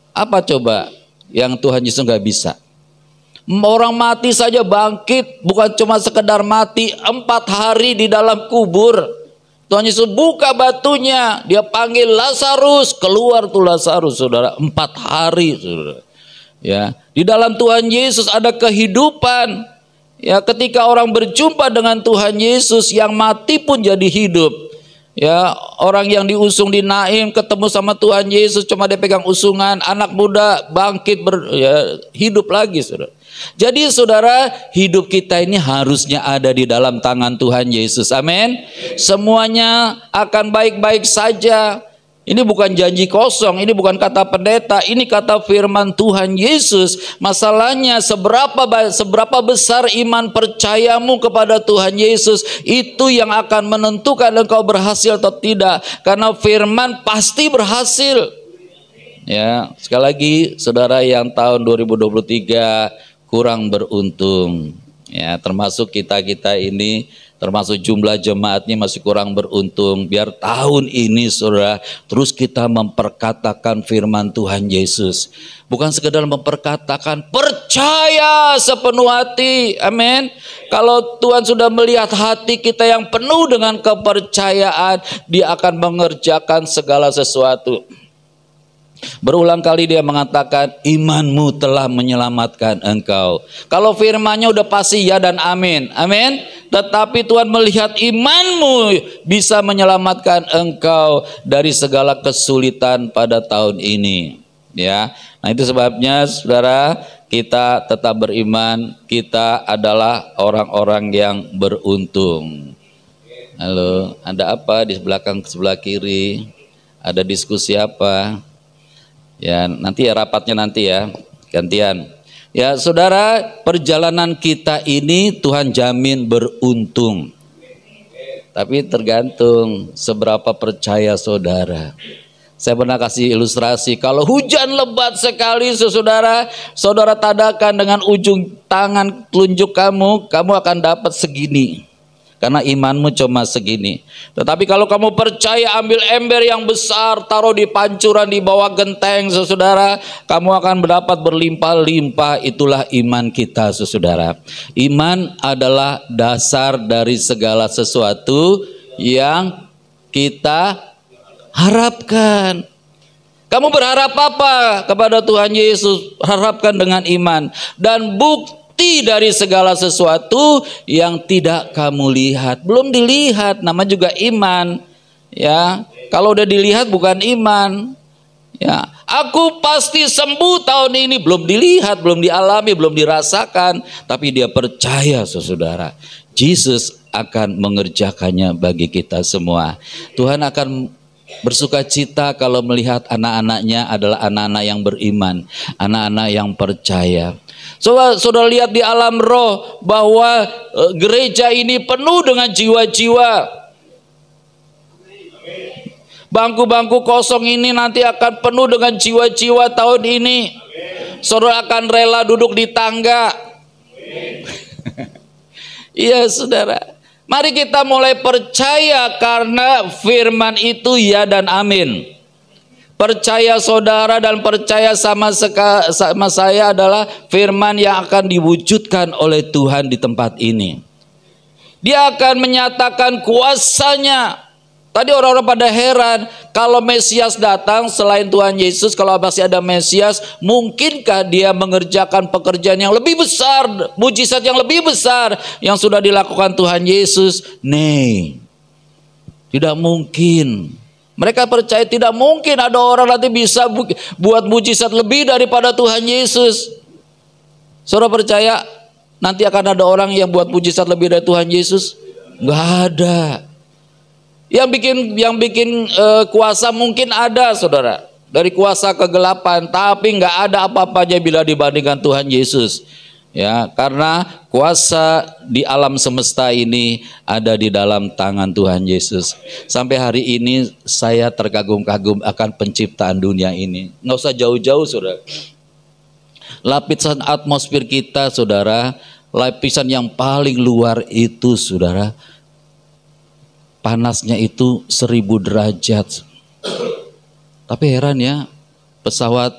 Apa coba yang Tuhan Yesus nggak bisa? Orang mati saja bangkit, bukan cuma sekedar mati, 4 hari di dalam kubur. Tuhan Yesus buka batunya, Dia panggil Lazarus, keluar tuh Lazarus, saudara, 4 hari, saudara. Ya, di dalam Tuhan Yesus ada kehidupan. Ya, ketika orang berjumpa dengan Tuhan Yesus, yang mati pun jadi hidup. Ya, orang yang diusung di Naim ketemu sama Tuhan Yesus, cuma dia pegang usungan, anak muda bangkit hidup lagi, saudara. Jadi saudara, hidup kita ini harusnya ada di dalam tangan Tuhan Yesus. Amin. Semuanya akan baik-baik saja. Ini bukan janji kosong, ini bukan kata pendeta, ini kata firman Tuhan Yesus. Masalahnya seberapa besar iman percayamu kepada Tuhan Yesus, itu yang akan menentukan engkau berhasil atau tidak. Karena firman pasti berhasil. Ya, sekali lagi saudara yang tahun 2023 kurang beruntung. Ya, termasuk kita ini, termasuk jumlah jemaatnya masih kurang beruntung. Biar tahun ini saudara terus kita memperkatakan firman Tuhan Yesus. Bukan sekedar memperkatakan, percaya sepenuh hati. Amin. Kalau Tuhan sudah melihat hati kita yang penuh dengan kepercayaan, Dia akan mengerjakan segala sesuatu. Berulang kali Dia mengatakan, imanmu telah menyelamatkan engkau. Kalau firman-Nya udah pasti ya dan amin. Amin. tetapi Tuhan melihat imanmu bisa menyelamatkan engkau dari segala kesulitan pada tahun ini. Ya, nah itu sebabnya saudara, kita tetap beriman, kita adalah orang-orang yang beruntung. Halo, ada apa di belakang sebelah kiri? Ada diskusi apa? Ya, nanti ya rapatnya nanti ya, gantian. Ya, saudara, perjalanan kita ini Tuhan jamin beruntung. Tapi tergantung seberapa percaya saudara. Saya pernah kasih ilustrasi, kalau hujan lebat sekali saudara, saudara tadakan dengan ujung tangan telunjuk kamu akan dapat segini. Karena imanmu cuma segini. Tetapi kalau kamu percaya, ambil ember yang besar, taruh di pancuran di bawah genteng saudara, kamu akan mendapat berlimpah-limpah. Itulah iman kita saudara. Iman adalah dasar dari segala sesuatu yang kita harapkan. Kamu berharap apa kepada Tuhan Yesus? Harapkan dengan iman. Dan bukti dari segala sesuatu yang tidak kamu lihat, belum dilihat, nama juga iman. Ya, kalau udah dilihat bukan iman. Ya, aku pasti sembuh tahun ini, belum dilihat, belum dialami, belum dirasakan, tapi dia percaya saudara, Yesus akan mengerjakannya bagi kita semua. Tuhan akan bersuka cita kalau melihat anak-anaknya adalah anak-anak yang beriman, anak-anak yang percaya. Saudara lihat di alam roh bahwa gereja ini penuh dengan jiwa-jiwa. Bangku-bangku kosong ini nanti akan penuh dengan jiwa-jiwa tahun ini. Saudara akan rela duduk di tangga. Iya saudara. Mari kita mulai percaya karena firman itu ya dan amin. Percaya saudara dan percaya sama saya adalah firman yang akan diwujudkan oleh Tuhan di tempat ini. Dia akan menyatakan kuasanya. Tadi orang-orang pada heran, kalau Mesias datang selain Tuhan Yesus, kalau masih ada Mesias, mungkinkah dia mengerjakan pekerjaan yang lebih besar, mujizat yang lebih besar yang sudah dilakukan Tuhan Yesus? Nih, tidak mungkin. Mereka percaya tidak mungkin ada orang nanti bisa buat mujizat lebih daripada Tuhan Yesus. Saudara percaya nanti akan ada orang yang buat mujizat lebih dari Tuhan Yesus? Nggak ada. Yang bikin kuasa mungkin ada saudara, dari kuasa kegelapan, tapi nggak ada apa-apanya bila dibandingkan Tuhan Yesus. Ya, karena kuasa di alam semesta ini ada di dalam tangan Tuhan Yesus. Sampai hari ini saya terkagum-kagum akan penciptaan dunia ini. Nggak usah jauh-jauh saudara. Lapisan atmosfer kita saudara, lapisan yang paling luar itu saudara, panasnya itu 1000 derajat. Tapi heran ya, pesawat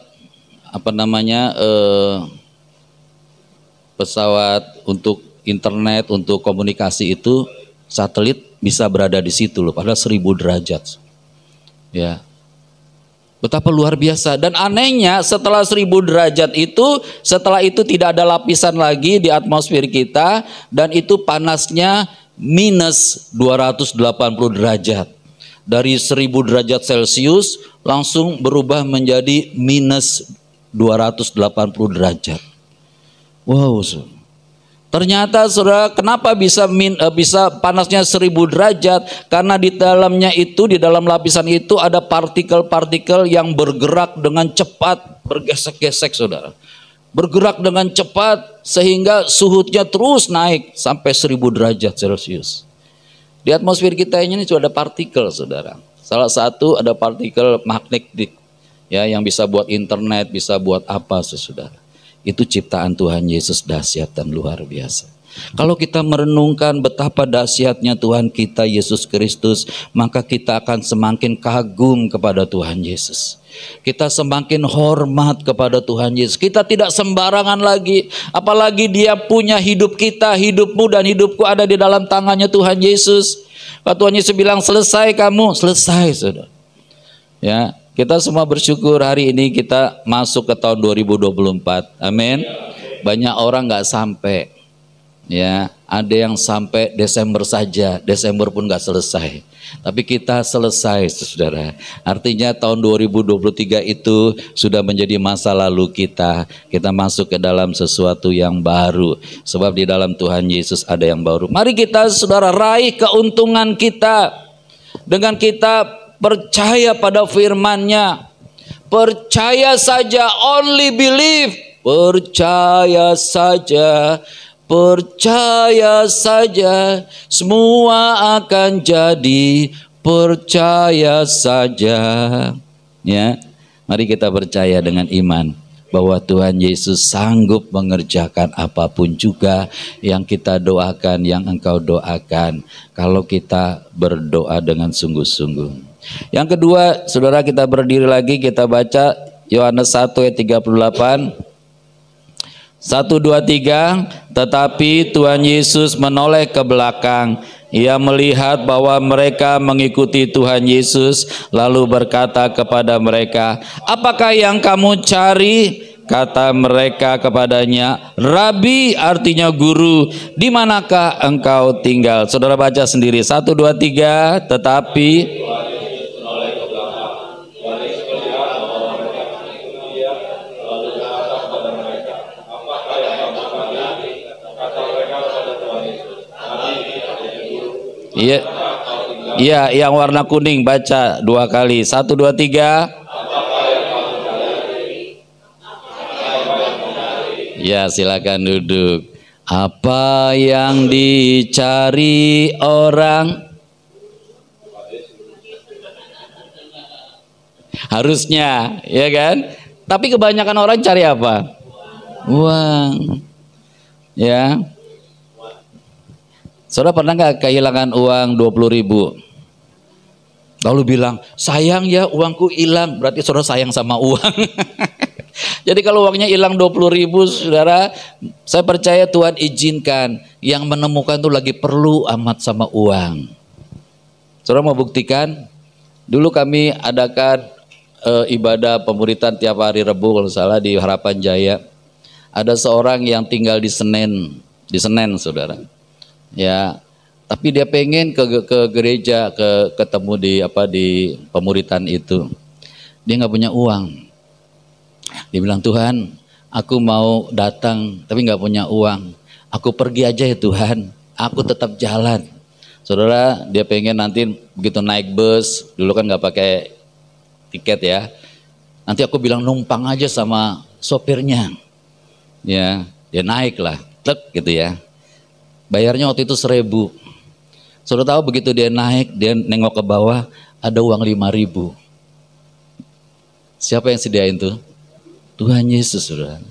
pesawat untuk internet, untuk komunikasi itu, satelit bisa berada di situ loh, padahal 1000 derajat. Ya, betapa luar biasa. Dan anehnya setelah 1000 derajat itu, setelah itu tidak ada lapisan lagi di atmosfer kita, dan itu panasnya minus 280 derajat. Dari 1000 derajat Celcius langsung berubah menjadi minus 280 derajat. Wow, ternyata saudara, kenapa bisa panasnya 1000 derajat? Karena di dalamnya itu, di dalam lapisan itu ada partikel-partikel yang bergerak dengan cepat, bergesek-gesek saudara. Bergerak dengan cepat sehingga suhunya terus naik sampai 1000 derajat Celcius. Di atmosfer kita ini sudah ada partikel saudara. Salah satu ada partikel magnetik ya, yang bisa buat internet, bisa buat apa saudara. Itu ciptaan Tuhan Yesus dahsyat dan luar biasa. Kalau kita merenungkan betapa dahsyatnya Tuhan kita Yesus Kristus, maka kita akan semakin kagum kepada Tuhan Yesus. Kita semakin hormat kepada Tuhan Yesus. Kita tidak sembarangan lagi. Apalagi dia punya hidup kita, hidupmu dan hidupku ada di dalam tangannya Tuhan Yesus. Kalau Tuhan Yesus bilang selesai kamu, selesai saudara. Ya, kita semua bersyukur hari ini kita masuk ke tahun 2024. Amin. Banyak orang nggak sampai. Ya, ada yang sampai Desember saja, Desember pun nggak selesai. Tapi kita selesai, saudara. Artinya tahun 2023 itu sudah menjadi masa lalu kita. Kita masuk ke dalam sesuatu yang baru. Sebab di dalam Tuhan Yesus ada yang baru. Mari kita, saudara, raih keuntungan kita dengan kita percaya pada firman-Nya. Percaya saja, only believe. Percaya saja. Percaya saja, semua akan jadi. Percaya saja. Ya, mari kita percaya dengan iman bahwa Tuhan Yesus sanggup mengerjakan apapun juga yang kita doakan, yang engkau doakan, kalau kita berdoa dengan sungguh-sungguh. Yang kedua, saudara, kita berdiri lagi, kita baca Yohanes 1 ayat 38. 1, 2, 3. Tetapi Tuhan Yesus menoleh ke belakang. Ia melihat bahwa mereka mengikuti Tuhan Yesus, lalu berkata kepada mereka, "Apakah yang kamu cari?" Kata mereka kepadanya, "Rabi," artinya guru, "di manakah engkau tinggal?" Saudara baca sendiri. 1, 2, 3. Tetapi iya, iya, yang warna kuning baca 2 kali. 1, 2, 3. Ya, silakan duduk. Apa yang dicari orang? Harusnya, ya kan? Tapi kebanyakan orang cari apa? Uang. Ya. Saudara pernah nggak kehilangan uang 20.000? Lalu bilang, sayang ya uangku hilang. Berarti saudara sayang sama uang. Jadi kalau uangnya hilang 20.000, saudara, saya percaya Tuhan izinkan. Yang menemukan itu lagi perlu amat sama uang. Saudara mau buktikan? Dulu kami adakan ibadah pemuritan tiap hari Rebu kalau salah di Harapan Jaya. Ada seorang yang tinggal di Senen, saudara. Ya, tapi dia pengen ke gereja, ketemu di pemuritan itu. Dia nggak punya uang. Dia bilang, "Tuhan, aku mau datang tapi nggak punya uang. Aku pergi aja ya Tuhan. Aku tetap jalan." Saudara, dia pengen nanti begitu naik bus, dulu kan nggak pakai tiket ya. Nanti aku bilang numpang aja sama sopirnya. Ya, dia naik lah, tek gitu ya. Bayarnya waktu itu 1.000. Saudara tahu begitu dia naik, dia nengok ke bawah, ada uang 5.000. Siapa yang sediain tuh? Tuhan Yesus, saudara.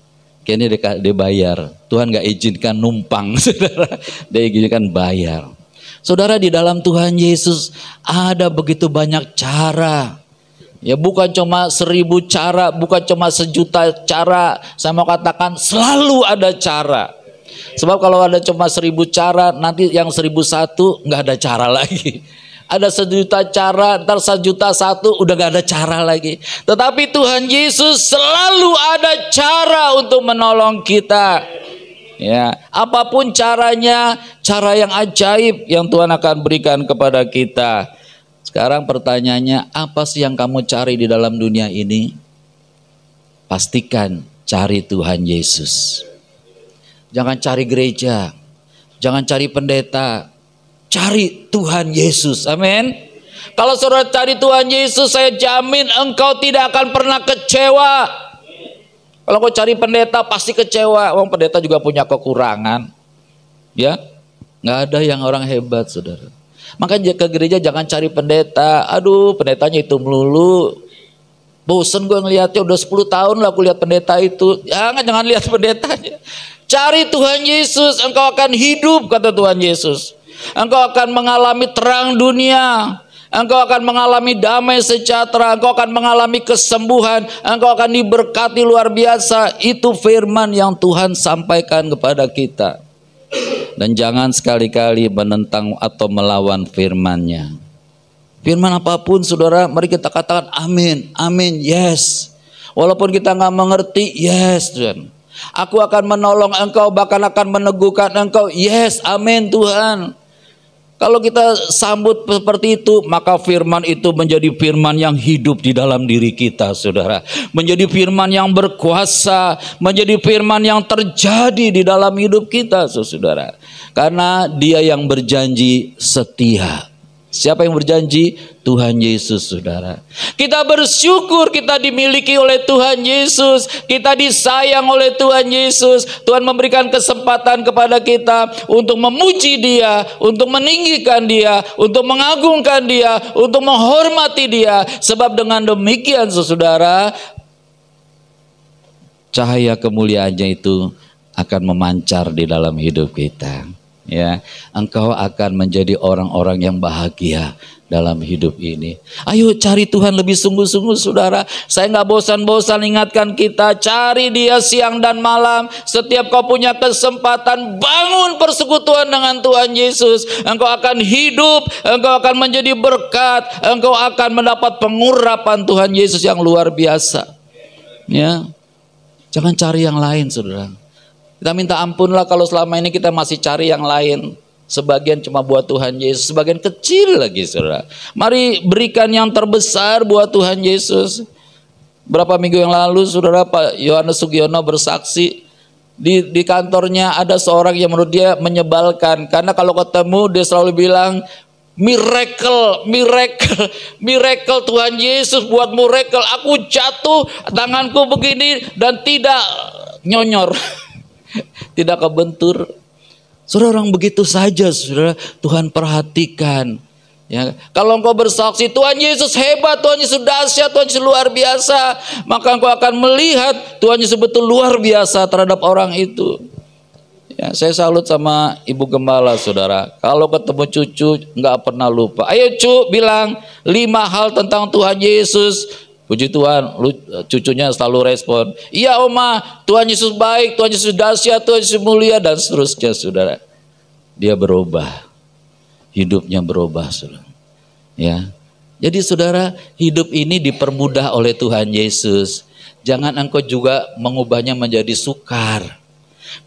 Kayaknya dia bayar. Tuhan gak izinkan numpang, saudara. Dia izinkan bayar. Saudara, di dalam Tuhan Yesus ada begitu banyak cara. Ya, bukan cuma 1.000 cara, bukan cuma 1.000.000 cara. Saya mau katakan selalu ada cara. Sebab kalau ada cuma 1.000 cara, nanti yang 1.001 nggak ada cara lagi. Ada 1.000.000 cara, ntar 1.001 udah nggak ada cara lagi. Tetapi Tuhan Yesus selalu ada cara untuk menolong kita. Ya, apapun caranya, cara yang ajaib yang Tuhan akan berikan kepada kita. Sekarang pertanyaannya, apa sih yang kamu cari di dalam dunia ini? Pastikan cari Tuhan Yesus. Jangan cari gereja, jangan cari pendeta, cari Tuhan Yesus. Amin. Kalau saudara cari Tuhan Yesus, saya jamin engkau tidak akan pernah kecewa. Kalau kau cari pendeta pasti kecewa. Wong pendeta juga punya kekurangan. Ya, nggak ada yang orang hebat, saudara. Makanya ke gereja jangan cari pendeta. Aduh, pendetanya itu melulu. Bosen gue ngeliatnya, udah 10 tahun lah aku lihat pendeta itu. Jangan lihat pendetanya. Cari Tuhan Yesus, engkau akan hidup, kata Tuhan Yesus. Engkau akan mengalami terang dunia. Engkau akan mengalami damai sejahtera. Engkau akan mengalami kesembuhan. Engkau akan diberkati luar biasa. Itu firman yang Tuhan sampaikan kepada kita. Dan jangan sekali-kali menentang atau melawan firman-Nya. Firman apapun, saudara, mari kita katakan amin, amin, yes. Walaupun kita nggak mengerti, yes Tuhan. Aku akan menolong engkau, bahkan akan meneguhkan engkau. Yes, amin Tuhan. Kalau kita sambut seperti itu, maka firman itu menjadi firman yang hidup di dalam diri kita, saudara. Menjadi firman yang berkuasa, menjadi firman yang terjadi di dalam hidup kita, saudara. Karena Dia yang berjanji setia. Siapa yang berjanji? Tuhan Yesus, saudara. Kita bersyukur kita dimiliki oleh Tuhan Yesus. Kita disayang oleh Tuhan Yesus. Tuhan memberikan kesempatan kepada kita untuk memuji Dia, untuk meninggikan Dia, untuk mengagungkan Dia, untuk menghormati Dia. Sebab dengan demikian, saudara, cahaya kemuliaannya itu akan memancar di dalam hidup kita. Ya, engkau akan menjadi orang-orang yang bahagia dalam hidup ini. Ayo cari Tuhan lebih sungguh-sungguh, saudara. Saya nggak bosan-bosan ingatkan kita, cari Dia siang dan malam. Setiap kau punya kesempatan, bangun persekutuan dengan Tuhan Yesus. Engkau akan hidup, engkau akan menjadi berkat, engkau akan mendapat pengurapan Tuhan Yesus yang luar biasa. Ya, jangan cari yang lain, saudara. Kita minta ampunlah kalau selama ini kita masih cari yang lain. Sebagian cuma buat Tuhan Yesus, sebagian kecil lagi, saudara. Mari berikan yang terbesar buat Tuhan Yesus. Berapa minggu yang lalu, saudara, Pak Yohanes Sugiono bersaksi di kantornya ada seorang yang menurut dia menyebalkan. Karena kalau ketemu dia selalu bilang, miracle Tuhan Yesus buat miracle. Aku jatuh, tanganku begini dan tidak nyonyor. Tidak kebentur. Saudara, orang begitu saja, saudara, Tuhan perhatikan. Ya, kalau engkau bersaksi Tuhan Yesus hebat, Tuhan Yesus dahsyat, Tuhan Yesus luar biasa, maka engkau akan melihat Tuhan Yesus betul luar biasa terhadap orang itu. Ya, saya salut sama Ibu Gembala, saudara. Kalau ketemu cucu nggak pernah lupa. Ayo cu, bilang 5 hal tentang Tuhan Yesus. Puji Tuhan, cucunya selalu respon, iya Oma, Tuhan Yesus baik, Tuhan Yesus dahsyat, Tuhan Yesus mulia, dan seterusnya, saudara. Dia berubah, hidupnya berubah, saudara. Ya, jadi saudara, hidup ini dipermudah oleh Tuhan Yesus. Jangan engkau juga mengubahnya menjadi sukar.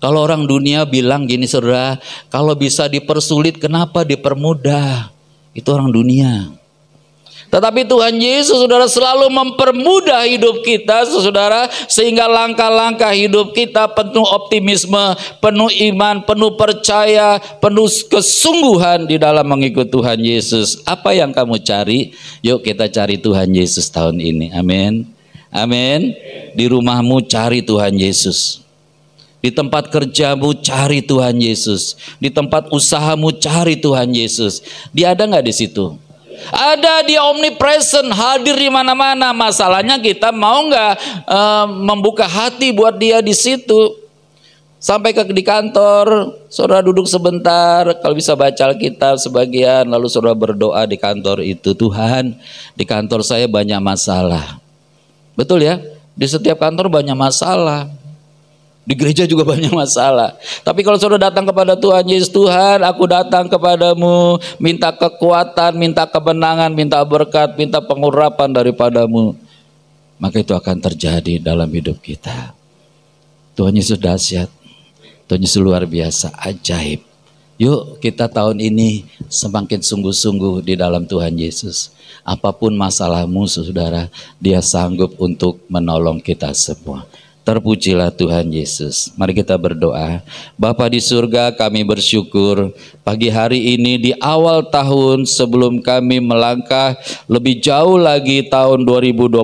Kalau orang dunia bilang gini, saudara, kalau bisa dipersulit, kenapa dipermudah? Itu orang dunia. Tetapi Tuhan Yesus, saudara, selalu mempermudah hidup kita, saudara, sehingga langkah-langkah hidup kita penuh optimisme, penuh iman, penuh percaya, penuh kesungguhan di dalam mengikut Tuhan Yesus. Apa yang kamu cari? Yuk kita cari Tuhan Yesus tahun ini. Amin. Amin. Di rumahmu cari Tuhan Yesus. Di tempat kerjamu cari Tuhan Yesus. Di tempat usahamu cari Tuhan Yesus. Dia ada nggak di situ? Ada, Dia omnipresent, hadir di mana-mana. Masalahnya kita mau nggak membuka hati buat Dia di situ. Sampai di kantor, saudara duduk sebentar, kalau bisa baca Alkitab sebagian, lalu saudara berdoa di kantor itu, Tuhan, di kantor saya banyak masalah. Betul ya? Di setiap kantor banyak masalah. Di gereja juga banyak masalah. Tapi kalau saudara datang kepada Tuhan Yesus, Tuhan, aku datang kepadamu, minta kekuatan, minta kemenangan, minta berkat, minta pengurapan daripadamu, maka itu akan terjadi dalam hidup kita. Tuhan Yesus dahsyat, Tuhan Yesus luar biasa, ajaib. Yuk kita tahun ini semakin sungguh-sungguh di dalam Tuhan Yesus. Apapun masalahmu, saudara, Dia sanggup untuk menolong kita semua. Terpujilah Tuhan Yesus. Mari kita berdoa. Bapa di surga, kami bersyukur pagi hari ini di awal tahun sebelum kami melangkah lebih jauh lagi tahun 2024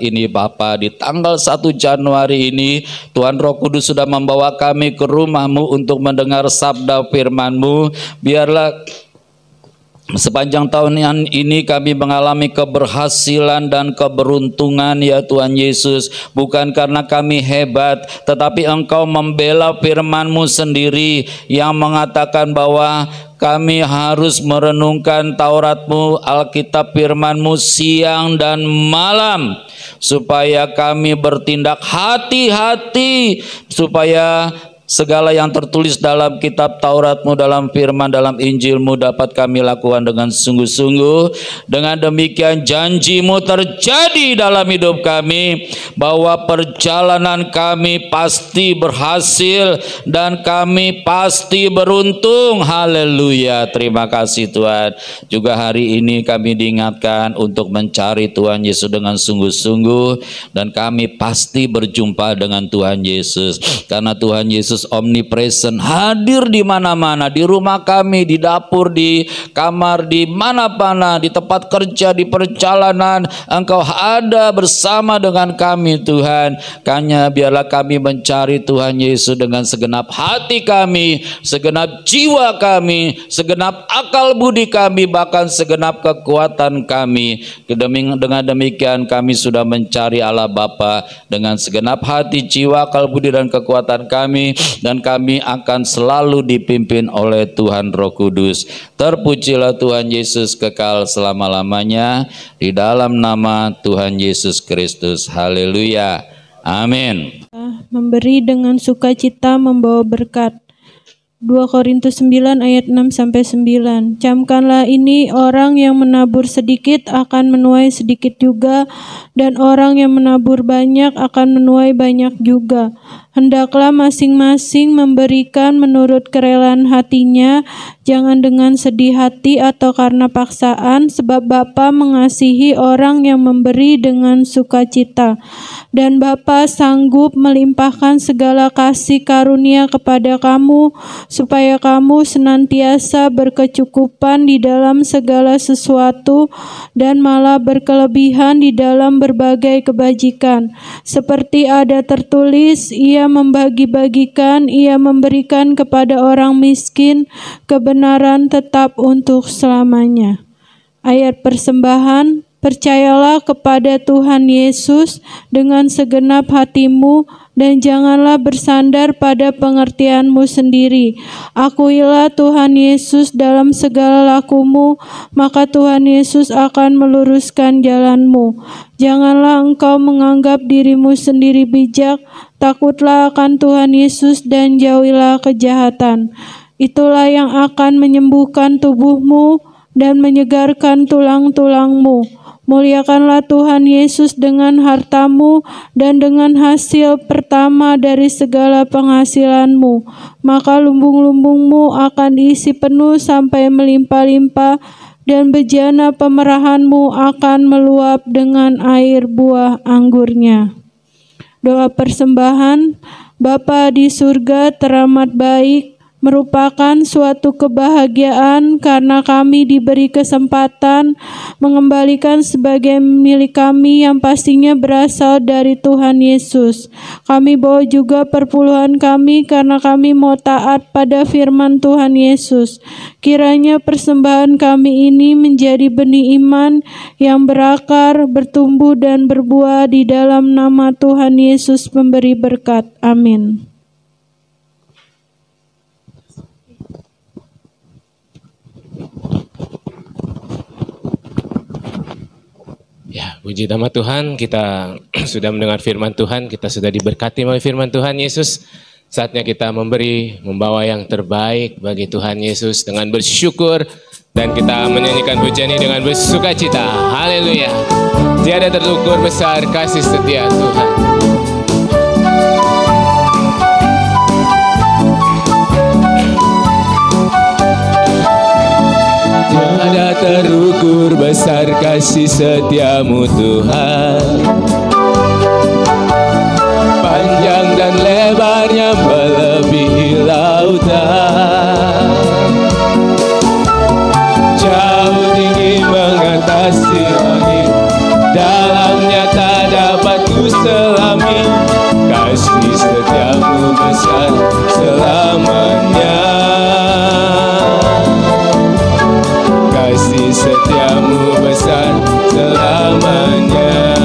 ini, Bapa, di tanggal 1 Januari ini Tuhan Roh Kudus sudah membawa kami ke rumah-Mu untuk mendengar sabda firman-Mu. Biarlah sepanjang tahun ini kami mengalami keberhasilan dan keberuntungan, ya Tuhan Yesus. Bukan karena kami hebat, tetapi Engkau membela firman-Mu sendiri yang mengatakan bahwa kami harus merenungkan Taurat-Mu, Alkitab firman-Mu siang dan malam, supaya kami bertindak hati-hati, supaya Segala yang tertulis dalam kitab Taurat-Mu, dalam firman, dalam Injil-Mu dapat kami lakukan dengan sungguh-sungguh. Dengan demikian janji-Mu terjadi dalam hidup kami, bahwa perjalanan kami pasti berhasil dan kami pasti beruntung. Haleluya, terima kasih Tuhan. Juga hari ini kami diingatkan untuk mencari Tuhan Yesus dengan sungguh-sungguh, dan kami pasti berjumpa dengan Tuhan Yesus, karena Tuhan Yesus omnipresent, hadir di mana-mana, di rumah kami, di dapur, di kamar, di mana-mana, di tempat kerja, di perjalanan. Engkau ada bersama dengan kami Tuhan. Hanya biarlah kami mencari Tuhan Yesus dengan segenap hati kami, segenap jiwa kami, segenap akal budi kami, bahkan segenap kekuatan kami. Dengan demikian kami sudah mencari Allah Bapa dengan segenap hati, jiwa, akal budi dan kekuatan kami, dan kami akan selalu dipimpin oleh Tuhan Roh Kudus. Terpujilah Tuhan Yesus kekal selama-lamanya, di dalam nama Tuhan Yesus Kristus. Haleluya. Amin. Memberi dengan sukacita membawa berkat. 2 Korintus 9 ayat 6-9. Camkanlah ini, orang yang menabur sedikit akan menuai sedikit juga, dan orang yang menabur banyak akan menuai banyak juga. Hendaklah masing-masing memberikan menurut kerelaan hatinya, jangan dengan sedih hati atau karena paksaan, sebab Bapa mengasihi orang yang memberi dengan sukacita. Dan Bapa sanggup melimpahkan segala kasih karunia kepada kamu, supaya kamu senantiasa berkecukupan di dalam segala sesuatu, dan malah berkelebihan di dalam berbagai kebajikan. Seperti ada tertulis, Ia membagi-bagikan, Ia memberikan kepada orang miskin, kebenaran tetap untuk selamanya. Ayat persembahan. Percayalah kepada Tuhan Yesus dengan segenap hatimu, dan janganlah bersandar pada pengertianmu sendiri. Akuilah Tuhan Yesus dalam segala lakumu, maka Tuhan Yesus akan meluruskan jalanmu. Janganlah engkau menganggap dirimu sendiri bijak, takutlah akan Tuhan Yesus dan jauhilah kejahatan. Itulah yang akan menyembuhkan tubuhmu dan menyegarkan tulang-tulangmu. Muliakanlah Tuhan Yesus dengan hartamu dan dengan hasil pertama dari segala penghasilanmu. Maka lumbung-lumbungmu akan diisi penuh sampai melimpah-limpah, dan bejana pemerahanmu akan meluap dengan air buah anggurnya. Doa persembahan. Bapa di surga teramat baik, merupakan suatu kebahagiaan karena kami diberi kesempatan mengembalikan sebagai milik kami yang pastinya berasal dari Tuhan Yesus. Kami bawa juga perpuluhan kami karena kami mau taat pada firman Tuhan Yesus. Kiranya persembahan kami ini menjadi benih iman yang berakar, bertumbuh dan berbuah di dalam nama Tuhan Yesus pemberi berkat. Amin. Ya, puji nama Tuhan, kita sudah mendengar firman Tuhan, kita sudah diberkati oleh firman Tuhan Yesus. Saatnya kita membawa yang terbaik bagi Tuhan Yesus dengan bersyukur, dan kita menyanyikan pujian ini dengan bersukacita. Haleluya. Tiada terukur besar kasih setia Tuhan. Tiada terukur besar kasih setiamu Tuhan, panjang dan lebarnya melebihi lautan, jauh tinggi mengatasi langit, dalamnya tak dapat ku selami. Kasih setiamu besar selamanya, kasih setiamu besar selamanya.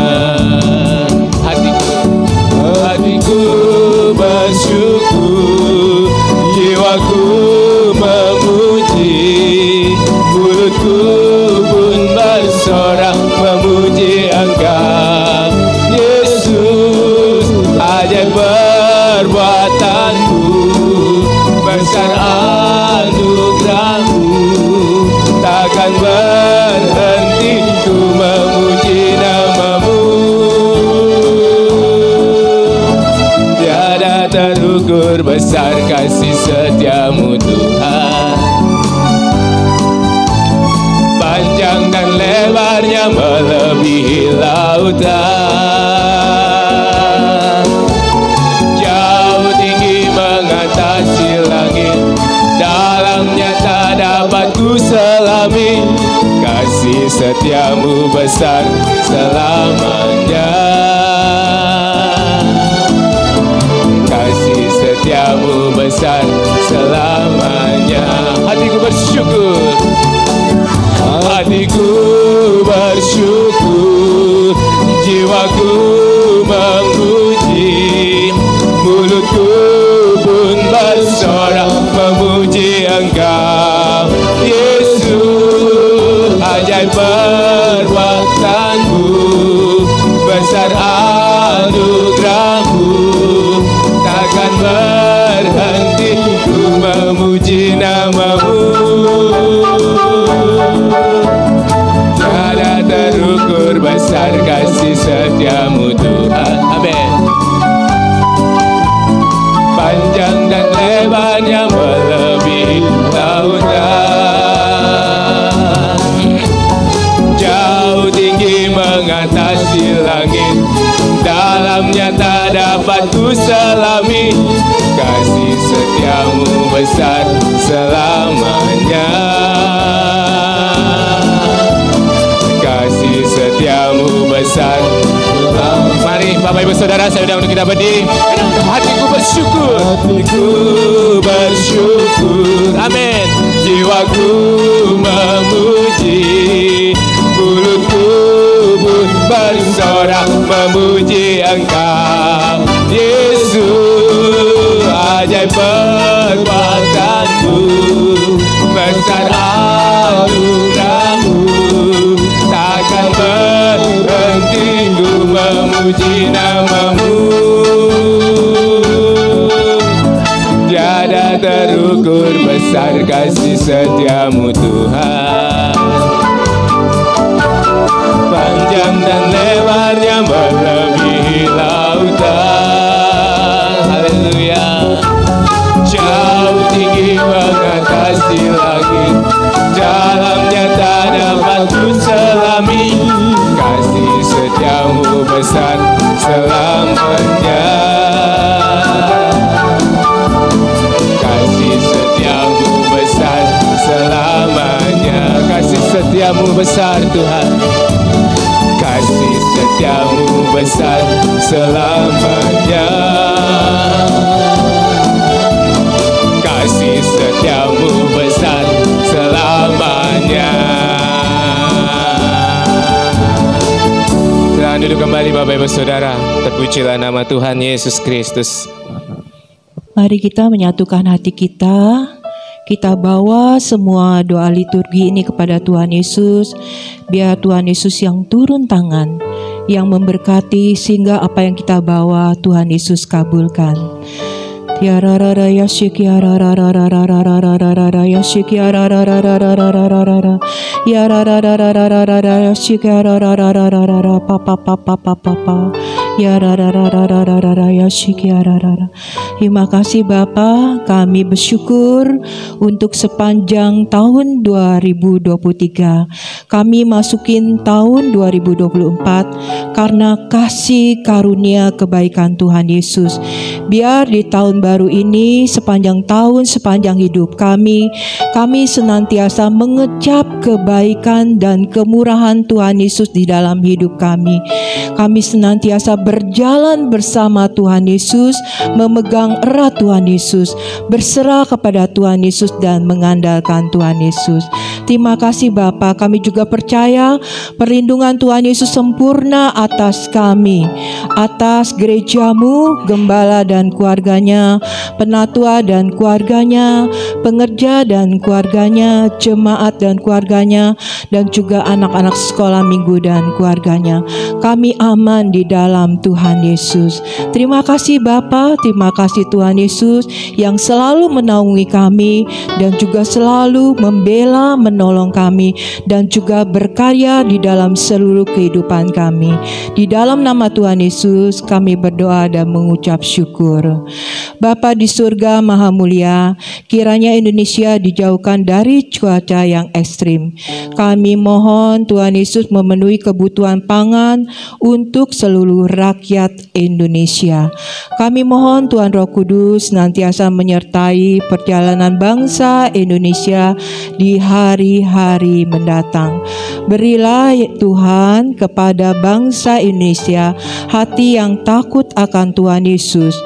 Hatiku bersyukur, jiwaku memuji, mulutku pun bersorak memuji Engkau Yesus. Ajaib perbuatanmu, besar anugerah-Mu, takkan berhenti ku memuji nama-Mu. Tiada terukur besar kasih setia-Mu Tuhan, panjang dan lebarnya melebihi lautan, jauh tinggi mengatasi langit, dalamnya tak dapat ku selami. Kasih setia-Mu besar selamanya, kasih setia-Mu besar selamanya. Hatiku bersyukur, hatiku bersyukur, jiwaku memuji, mulutku pun bersorak memuji Engkau. Yesus, ajaib perbuatan-Mu, besar anugerah-Mu, takkan berhenti ku memuji nama-Mu. Tiada terukur besar kasih setia-Mu Tuhan. Amin. Panjang dan lebarnya melebihi lautan, jauh tinggi mengatasi langit, dalamnya tak dapat ku selami. Kasih setia-Mu besar selamanya, kasih setia-Mu besar. Mari Bapak Ibu Saudara, saya undang untuk kita berdiri. Hatiku bersyukur, hatiku bersyukur, amin. Jiwaku memuji, mulutku pun bersorak memuji Engkau. Yesus, ajaib perbuatan-Mu, besar anugerah-Mu, takkan berhenti ku memuji nama-Mu. Tiada terukur besar kasih setia-Mu Tuhan, panjang dan lebarnya melebihi lautan. Haleluya. Jauh tinggi mengatasi langit, dalamnya tak dapat ku selami. Kasih setia-Mu besar selamanya, kasih setia-Mu besar selamanya. Kasih setia-Mu besar Tuhan, kasih setia-Mu besar selamanya, kasih setia-Mu besar selamanya. Silakan duduk kembali Bapak Ibu Saudara. Terpujilah nama Tuhan Yesus Kristus. Mari kita menyatukan hati kita. Kita bawa semua doa liturgi ini kepada Tuhan Yesus. Biar Tuhan Yesus yang turun tangan, yang memberkati, sehingga apa yang kita bawa Tuhan Yesus kabulkan. Ya rara ya shiki ya rara ya shiki ya rara ya rara ya shiki ya rara papa ya rara ya shiki ya rara. Terima kasih Bapa, kami bersyukur untuk sepanjang tahun 2023. Kami masukin tahun 2024 karena kasih karunia kebaikan Tuhan Yesus. Biar di tahun baru ini, sepanjang tahun, sepanjang hidup kami senantiasa mengecap kebaikan dan kemurahan Tuhan Yesus di dalam hidup kami. Kami senantiasa berjalan bersama Tuhan Yesus, memegang erat Tuhan Yesus, berserah kepada Tuhan Yesus dan mengandalkan Tuhan Yesus. Terima kasih Bapa, kami juga percaya perlindungan Tuhan Yesus sempurna atas kami, atas gerejamu, gembala dan keluarganya, penatua dan keluarganya, pengerja dan keluarganya, jemaat dan keluarganya, dan juga anak-anak sekolah minggu dan keluarganya. Kami aman di dalam Tuhan Yesus. Terima kasih Bapa, terima kasih Tuhan Yesus yang selalu menaungi kami dan juga selalu membela, menolong kami dan juga berkarya di dalam seluruh kehidupan kami. Di dalam nama Tuhan Yesus kami berdoa dan mengucap syukur. Bapa di surga Maha Mulia, kiranya Indonesia dijauhkan dari cuaca yang ekstrim. Kami mohon Tuhan Yesus memenuhi kebutuhan pangan untuk seluruh rakyat Indonesia. Kami mohon Tuhan Roh Kudus senantiasa menyertai perjalanan bangsa Indonesia di hari-hari mendatang. Berilah Tuhan kepada bangsa Indonesia hati yang takut akan Tuhan Yesus.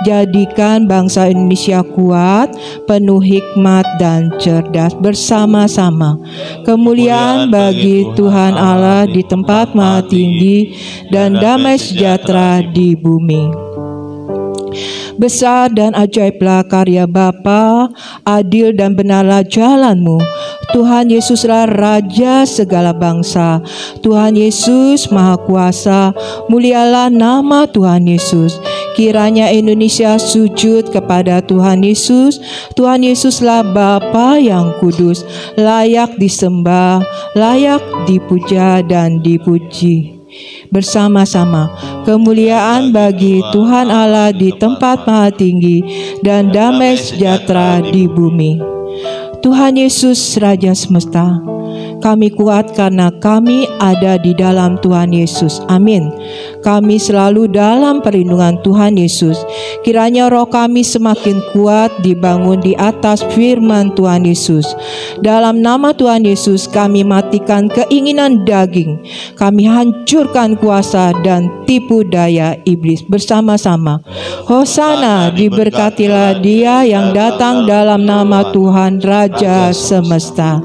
Jadikan bangsa Indonesia kuat, penuh hikmat dan cerdas bersama-sama. Kemuliaan bagi Tuhan Allah di tempat maha tinggi dan damai sejahtera di bumi. Besar dan ajaiblah karya Bapa, adil dan benarlah jalan-Mu. Tuhan Yesuslah Raja segala bangsa. Tuhan Yesus Maha Kuasa, mulialah nama Tuhan Yesus. Kiranya Indonesia sujud kepada Tuhan Yesus. Tuhan Yesuslah Bapa yang kudus, layak disembah, layak dipuja dan dipuji. Bersama-sama, kemuliaan bagi Tuhan Allah di tempat maha tinggi dan damai sejahtera di bumi. Tuhan Yesus Raja semesta, kami kuat karena kami ada di dalam Tuhan Yesus. Amin. Kami selalu dalam perlindungan Tuhan Yesus. Kiranya roh kami semakin kuat dibangun di atas firman Tuhan Yesus. Dalam nama Tuhan Yesus kami matikan keinginan daging. Kami hancurkan kuasa dan tipu daya iblis bersama-sama. Hosana, diberkatilah dia yang datang dalam nama Tuhan Raja semesta.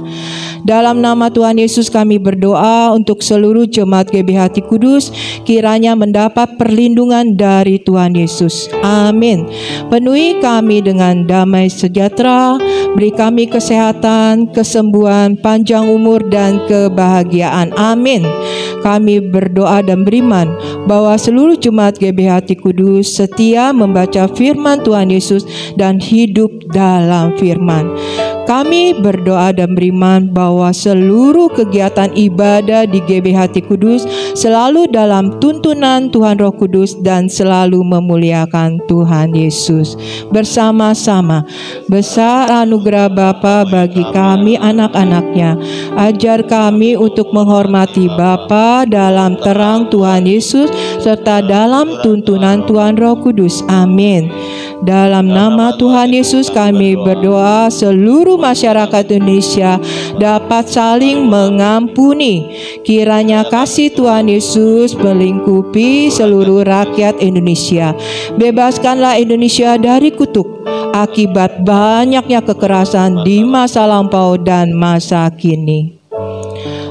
Dalam nama Tuhan Yesus kami berdoa untuk seluruh jemaat GBHT Kudus, kiranya mendapat perlindungan dari Tuhan Yesus. Amin. Penuhi kami dengan damai sejahtera, beri kami kesehatan, kesembuhan, panjang umur dan kebahagiaan. Amin. Kami berdoa dan beriman bahwa seluruh jemaat GBHT Kudus setia membaca firman Tuhan Yesus dan hidup dalam firman. Kami berdoa dan beriman bahwa seluruh kegiatan ibadah di GBHT Kudus selalu dalam tuntunan Tuhan Roh Kudus dan selalu memuliakan Tuhan Yesus. Bersama-sama, besar anugerah Bapa bagi kami anak-anaknya. Ajar kami untuk menghormati Bapa dalam terang Tuhan Yesus serta dalam tuntunan Tuhan Roh Kudus. Amin. Dalam nama Tuhan Yesus kami berdoa seluruh masyarakat Indonesia dapat saling mengampuni. Kiranya kasih Tuhan Yesus melingkupi seluruh rakyat Indonesia. Bebaskanlah Indonesia dari kutuk akibat banyaknya kekerasan di masa lampau dan masa kini.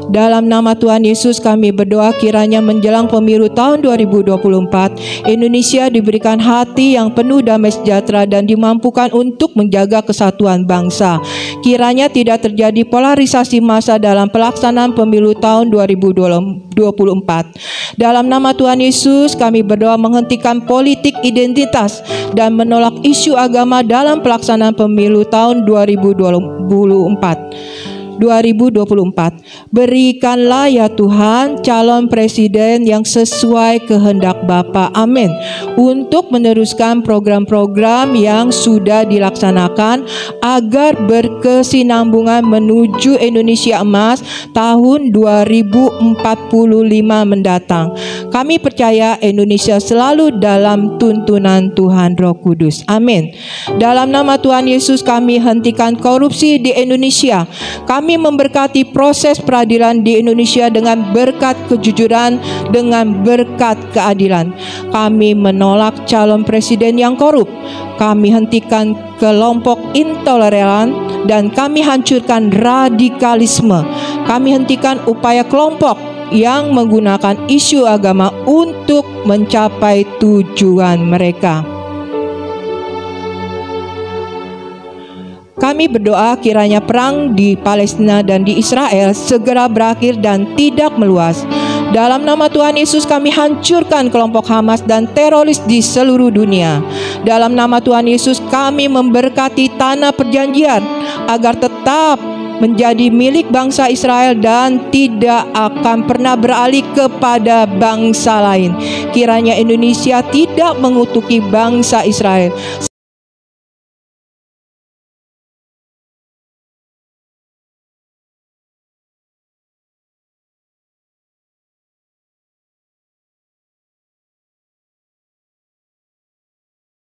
Dalam nama Tuhan Yesus kami berdoa kiranya menjelang pemilu tahun 2024 Indonesia diberikan hati yang penuh damai sejahtera dan dimampukan untuk menjaga kesatuan bangsa. Kiranya tidak terjadi polarisasi massa dalam pelaksanaan pemilu tahun 2024. Dalam nama Tuhan Yesus kami berdoa menghentikan politik identitas dan menolak isu agama dalam pelaksanaan pemilu tahun 2024. Berikanlah ya Tuhan calon presiden yang sesuai kehendak Bapa. Amin. Untuk meneruskan program-program yang sudah dilaksanakan agar berkesinambungan menuju Indonesia Emas tahun 2045 mendatang. Kami percaya Indonesia selalu dalam tuntunan Tuhan Roh Kudus. Amin. Dalam nama Tuhan Yesus kami hentikan korupsi di Indonesia. Kami Kami memberkati proses peradilan di Indonesia dengan berkat kejujuran, dengan berkat keadilan. Kami menolak calon presiden yang korup. Kami hentikan kelompok intoleran dan kami hancurkan radikalisme. Kami hentikan upaya kelompok yang menggunakan isu agama untuk mencapai tujuan mereka. Kami berdoa kiranya perang di Palestina dan di Israel segera berakhir dan tidak meluas. Dalam nama Tuhan Yesus kami hancurkan kelompok Hamas dan teroris di seluruh dunia. Dalam nama Tuhan Yesus kami memberkati tanah perjanjian agar tetap menjadi milik bangsa Israel dan tidak akan pernah beralih kepada bangsa lain. Kiranya Indonesia tidak mengutuki bangsa Israel.